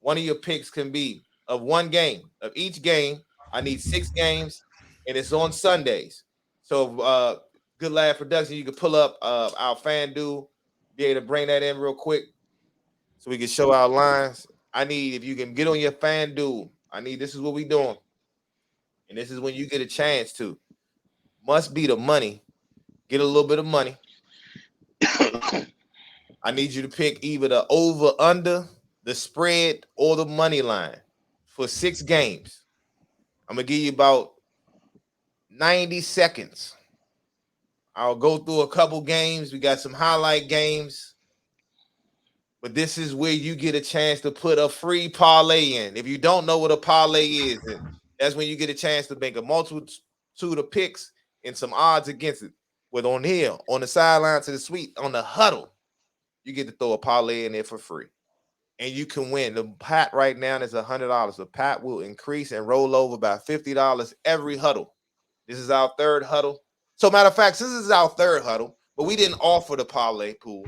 One of your picks can be of one game. Of each game, I need 6 games, and it's on Sundays. So Good Lad Production, you can pull up our FanDuel, be able to bring that in real quick so we can show our lines. I need, if you can get on your FanDuel, this is what we doing. And this is when you get a chance to. Must be the money. Get a little bit of money. I need you to pick either the over, under, the spread, or the money line for 6 games. I'm going to give you about 90 seconds. I'll go through a couple games. We got some highlight games. But this is where you get a chance to put a free parlay in. If you don't know what a parlay is, that's when you get a chance to make a multitude of picks and some odds against it. With on here, on the sideline to the suite, on the huddle, you get to throw a parlay in there for free. And you can win. The pat right now is $100. The pat will increase and roll over by $50 every huddle. This is our 3rd huddle. So matter of fact, this is our 3rd huddle, but we didn't offer the parlay pool.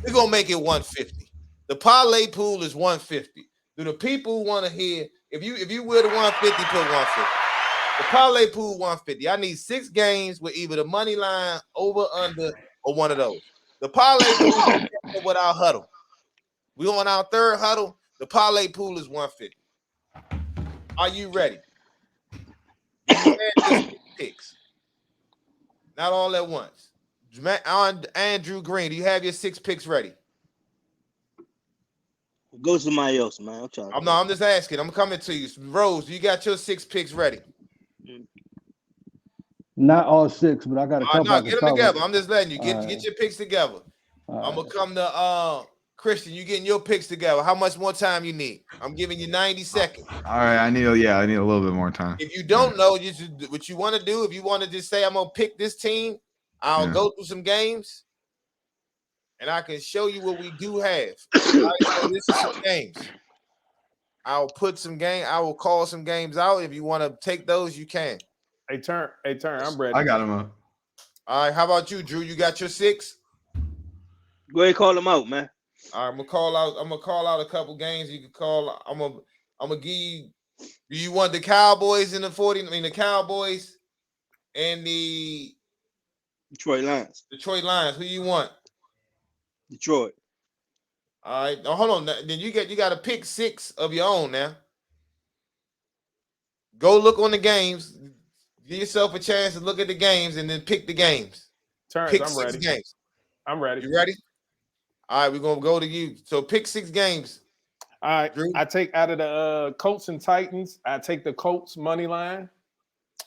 We're going to make it 150. The parlay pool is 150. Do the people want to hear, if you will the 150, put 150. The parlay pool 150. I need 6 games with either the money line, over, under, or one of those. The parlay pool with our huddle. We on our 3rd huddle. The parlay pool is 150. Are you ready? Do you have your 6 picks? Not all at once. Andrew Green, do you have your 6 picks ready? Go to somebody else, man. I'm just asking. I'm coming to you. Rose, you got your 6 picks ready? Not all 6, but I got a couple. No, get them together. I'm just letting you get your picks together. I'm gonna come to Christian. You getting your picks together? How much more time you need? I'm giving you 90 seconds. All right, I need a little bit more time. If you don't know, what you want to do, if you want to just say I'm gonna pick this team, I'll go through some games, and I can show you what we do have. Right, so this is some games. I will call some games out. If you want to take those, you can. Hey, turn. I'm ready. I got them up. All right, how about you, Drew? You got your 6? Go ahead, call them out, man. All right, I'm gonna call out a couple games. You can call. I'm gonna give you. Do you want the Cowboys and the 40? I mean, the Cowboys and the Detroit Lions. Detroit Lions. Who you want? Detroit. All right. Now, hold on. Then you got to pick 6 of your own now. Go look on the games. Give yourself a chance to look at the games and then pick the games. Pick I'm 6 ready. games. I'm ready. You ready? All right, we're gonna go to you. So pick 6 games. All right, Drew? I take out of the Colts and Titans. I take the Colts money line.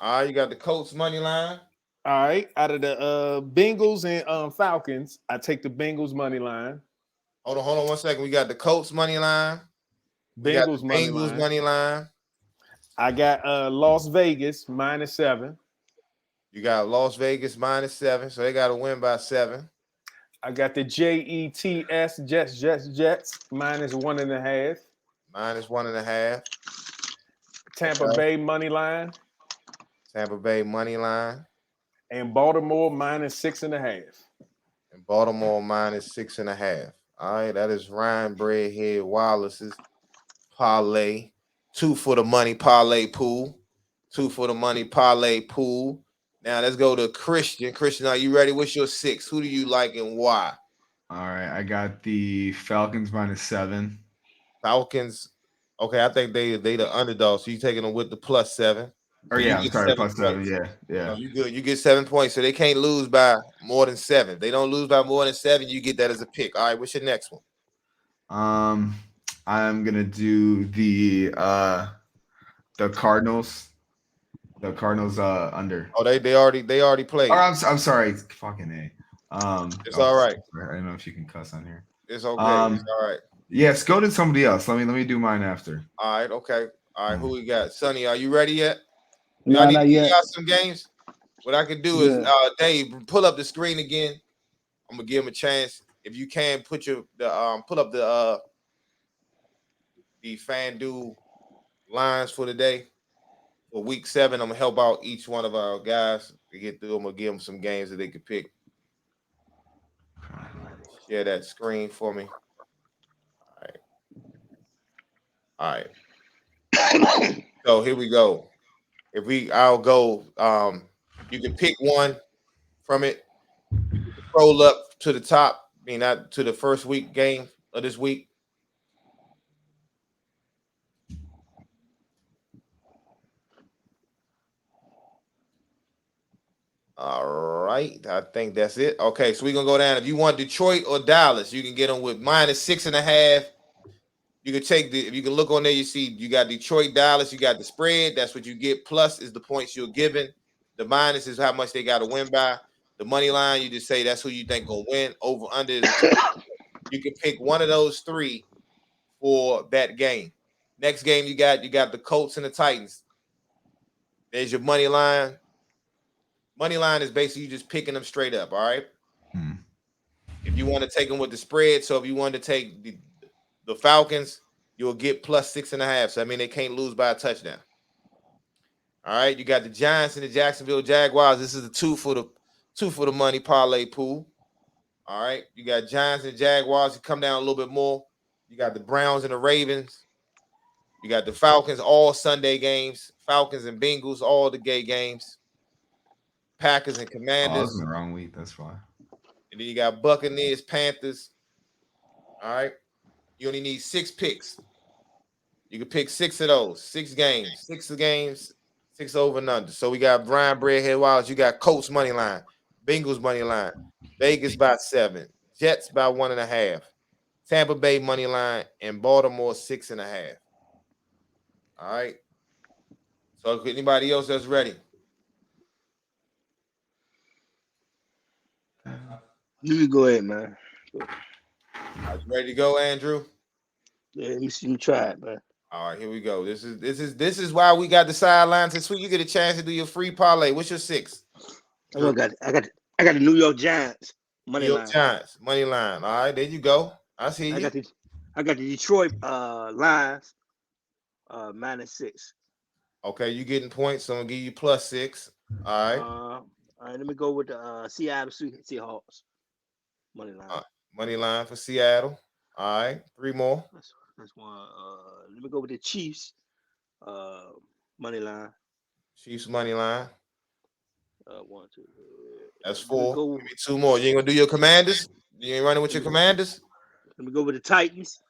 All right, you got the Colts money line. All right, out of the Bengals and Falcons, I take the Bengals money line. Hold on 1 second. We got the Colts money line. Bengals money line. I got Las Vegas -7. You got Las Vegas -7, so they got to win by 7. I got the Jets Jets -1.5. -1.5. Tampa Bay money line. Tampa Bay money line. And Baltimore -6.5. And Baltimore -6.5. All right, that is Ryan Breadhead Wallace's parlay. 2 for the money parlay pool. 2 for the money parlay pool. Now let's go to Christian. Christian, are you ready? What's your 6? Who do you like and why? All right, I got the Falcons -7. Falcons. Okay, I think they the underdog. So you taking them with the +7. Or yeah, I'm sorry, +7. Yeah. No, you good. You get 7 points, so they can't lose by more than 7. They don't lose by more than 7. You get that as a pick. All right, what's your next one? I'm gonna do the Cardinals. The Cardinals under. Oh, they already played. Oh, I'm sorry. Fucking A. It's all right. I don't know if you can cuss on here. It's okay. It's all right. Yes, go to somebody else. Let me do mine after. All right, okay. All right, who we got? Sonny, are you ready yet? No, not yet. Got some games? What I can do is, Dave, pull up the screen again. I'm gonna give him a chance. If you can, pull up the FanDuel lines for the day for week 7. I'm gonna help out each one of our guys to get through. I'm gonna give them some games that they could pick. Share that screen for me. All right. So here we go. I'll go. You can pick one from it. You can scroll up to the top. I mean, not to the first week game of this week. All right, I think that's it. Okay, so we're gonna go down. If you want Detroit or Dallas, you can get them with -6.5. You can take if you can look on there, you see you got Detroit, Dallas, you got the spread. That's what you get. Plus is the points you're given. The minus is how much they got to win by. The money line, you just say that's who you think gonna win. Over under. You can pick one of those 3 for that game. Next game you got the Colts and the Titans. There's your money line. Money line is basically you just picking them straight up. All right. If you want to take them with the spread, so if you want to take the Falcons, you'll get +6.5. So I mean they can't lose by a touchdown. All right, you got the Giants and the Jacksonville Jaguars. This is the two for the money parlay pool. All right, you got Giants and Jaguars. You come down a little bit more. You got the Browns and the Ravens. You got the Falcons, all Sunday games. Falcons and Bengals, all the gay games. Packers and Commanders. Oh, I was in the wrong week. That's why. And then you got Buccaneers, Panthers. All right. You only need 6 picks. You can pick 6 of those. 6 games. 6 over and under. So we got Brian Breadhead Wiles. You got Colts money line, Bengals money line, Vegas by 7, Jets by 1.5, Tampa Bay money line, and Baltimore 6.5. All right. So anybody else that's ready? You go ahead, man. Are you ready to go, Andrew? Yeah, let me see you try it, man. All right, here we go. This is why we got the sidelines this week. You get a chance to do your free parlay. What's your 6? I got the New York Giants money New line. York Giants money line. All right, there you go. I see you. I got the Detroit Lions -6. Okay, you getting points, so I'm gonna give you +6. All right. All right, let me go with the Seattle Seahawks money line. Money line for Seattle. All right, 3 more. That's one. Let me go with the Chiefs money line. Chiefs money line. 1, 2. That's 4. Give me 2 more. You ain't gonna do your Commanders? You ain't running with your Commanders? Let me go with the Titans.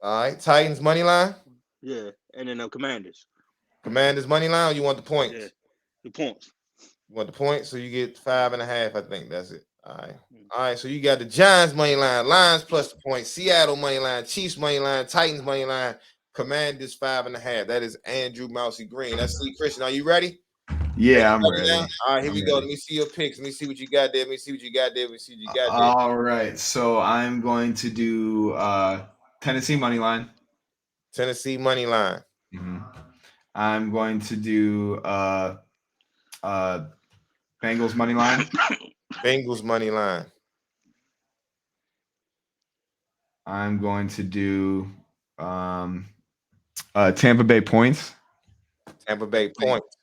All right, Titans money line. Yeah, and then the Commanders. Commanders money line. Or you want the points? Yeah, the points. You want the points, so you get 5.5. I think that's it. All right. All right. So you got the Giants money line, Lions plus the points, Seattle money line, Chiefs money line, Titans money line, Commanders 5.5. That is Andrew Mousy Green. That's Lee Christian. Are you ready? Yeah, I'm ready. Now? All right, here we go. Let me see your picks. Let me see what you got there. All right. So I'm going to do Tennessee money line. Tennessee money line. Mm-hmm. I'm going to do Bengals money line. Bengals money line. I'm going to do Tampa Bay points. Tampa Bay points.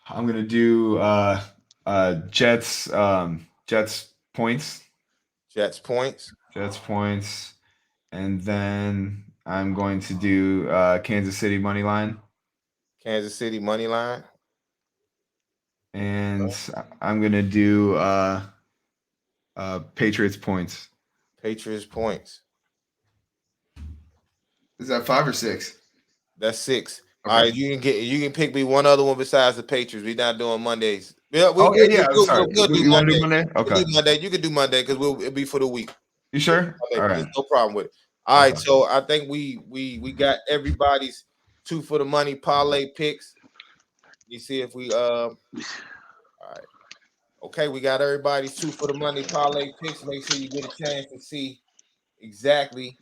I'm going to do Jets points. Jets points. Jets points. And then I'm going to do Kansas City money line. Kansas City money line. And I'm going to do Patriots points. Patriots points. Is that 5 or 6? That's 6. Okay. All right, you can pick me one other one besides the Patriots. We're not doing Mondays. We'll sorry. do You want to do Monday. Monday? Okay. We'll do Monday. You can do Monday because it'll be for the week. You sure? All right. There's no problem with it. All right, so I think we got everybody's 2 for the money parlay picks. You see if we all right. Okay, we got everybody's 2 for the money parlay picks. Make sure you get a chance to see exactly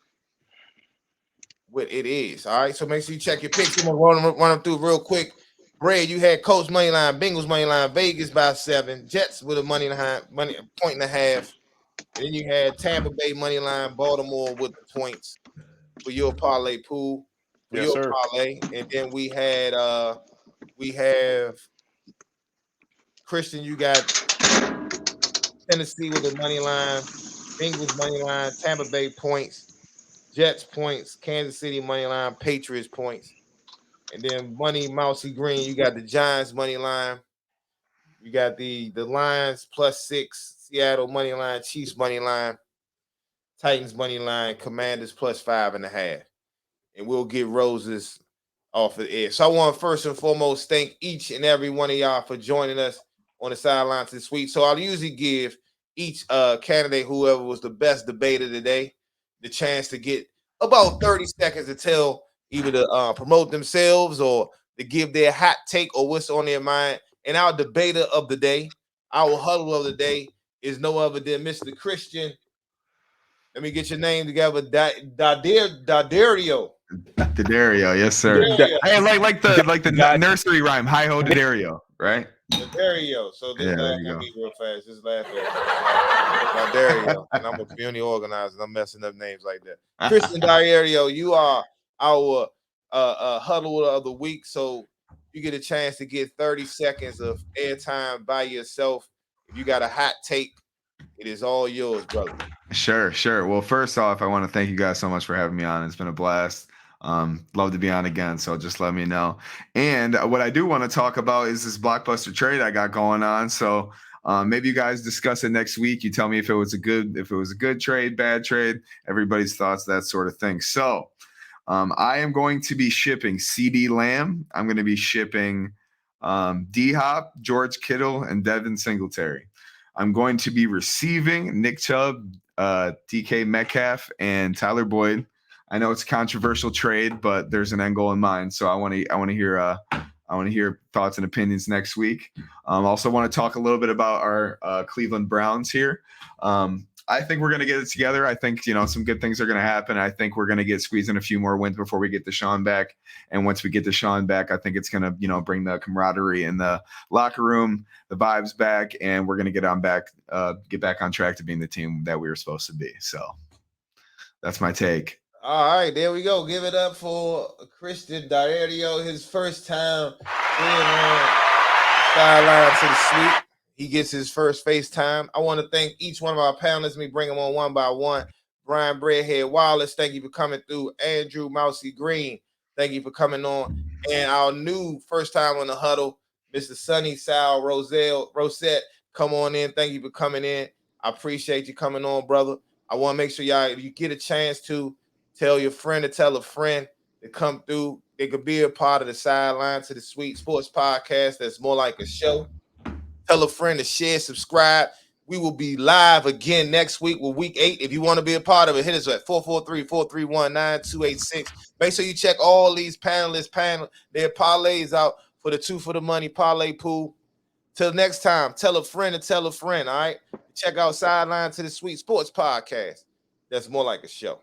what it is. All right, so make sure you check your picks. I'm gonna run them through real quick. Brad, you had Colts money line, Bengals money line, Vegas by 7, Jets with a money point and a half. And then you had Tampa Bay money line, Baltimore with the points for your parlay pool, for Yes, your sir. parlay. And then we have Christian, you got Tennessee with the money line, Bengals money line, Tampa Bay points, Jets points, Kansas City money line, Patriots points. And then money Mousy Green, you got the Giants money line. You got the Lions +6, Seattle money line, Chiefs money line, Titans money line, Commanders +5.5. And we'll get roses off the air. So I want to first and foremost thank each and every one of y'all for joining us on the Sideline to the Suite. So I'll usually give each candidate, whoever was the best debater today, the chance to get about 30 seconds to tell either to promote themselves or to give their hot take or what's on their mind. And our debater of the day, our huddle of the day, is no other than Mr. Christian. Let me get your name together. Daddario. Daddario, yes, sir. Hey, like the nursery rhyme, hi ho Daddario, right? Daddario. So this Yeah, laugh there you at go. me real fast. Just laugh at Daddario. And I'm a community organizer and I'm messing up names like that. Christian Daddario, you are our huddle of the week. So you get a chance to get 30 seconds of airtime by yourself. If you got a hot take, it is all yours, brother. Sure. Well, first off, I want to thank you guys so much for having me on. It's been a blast. Love to be on again, so just let me know. And what I do want to talk about is this blockbuster trade I got going on. So maybe you guys discuss it next week. You tell me if it was a good trade, bad trade, everybody's thoughts, that sort of thing. So I am going to be shipping CD Lamb. I'm going to be shipping D-Hop, George Kittle, and Devin Singletary. I'm going to be receiving Nick Chubb, DK Metcalf, and Tyler Boyd. I know it's a controversial trade, but there's an end goal in mind. So I want to hear thoughts and opinions next week. Also want to talk a little bit about our Cleveland Browns here. I think we're going to get it together. I think, some good things are going to happen. I think we're going to get squeezed in a few more wins before we get Deshaun back. And once we get Deshaun back, I think it's going to, bring the camaraderie in the locker room, the vibes back, and we're going to get back on track to being the team that we were supposed to be. So that's my take. All right, there we go. Give it up for Christian Daddario, his first time being on Sideline to the Suite. He gets his first FaceTime. I want to thank each one of our panelists. Let me bring them on one by one. Brian Breadhead Wallace, thank you for coming through. Andrew Mousy Green, thank you for coming on. And our new first time on the huddle, Mr. Sunny Sal Rosette, come on in. Thank you for coming in. I appreciate you coming on, brother. I want to make sure y'all, if you get a chance to, tell your friend to tell a friend to come through. They could be a part of the Sideline to the Suite Sports Podcast that's more like a show. Tell a friend to share, subscribe. We will be live again next week with week 8. If you want to be a part of it, hit us at 443-431-9286. Make sure you check all these panelists, their parlays out for the 2 for the money parlay pool. Till next time, tell a friend to tell a friend, all right? Check out Sideline to the Suite Sports Podcast. That's more like a show.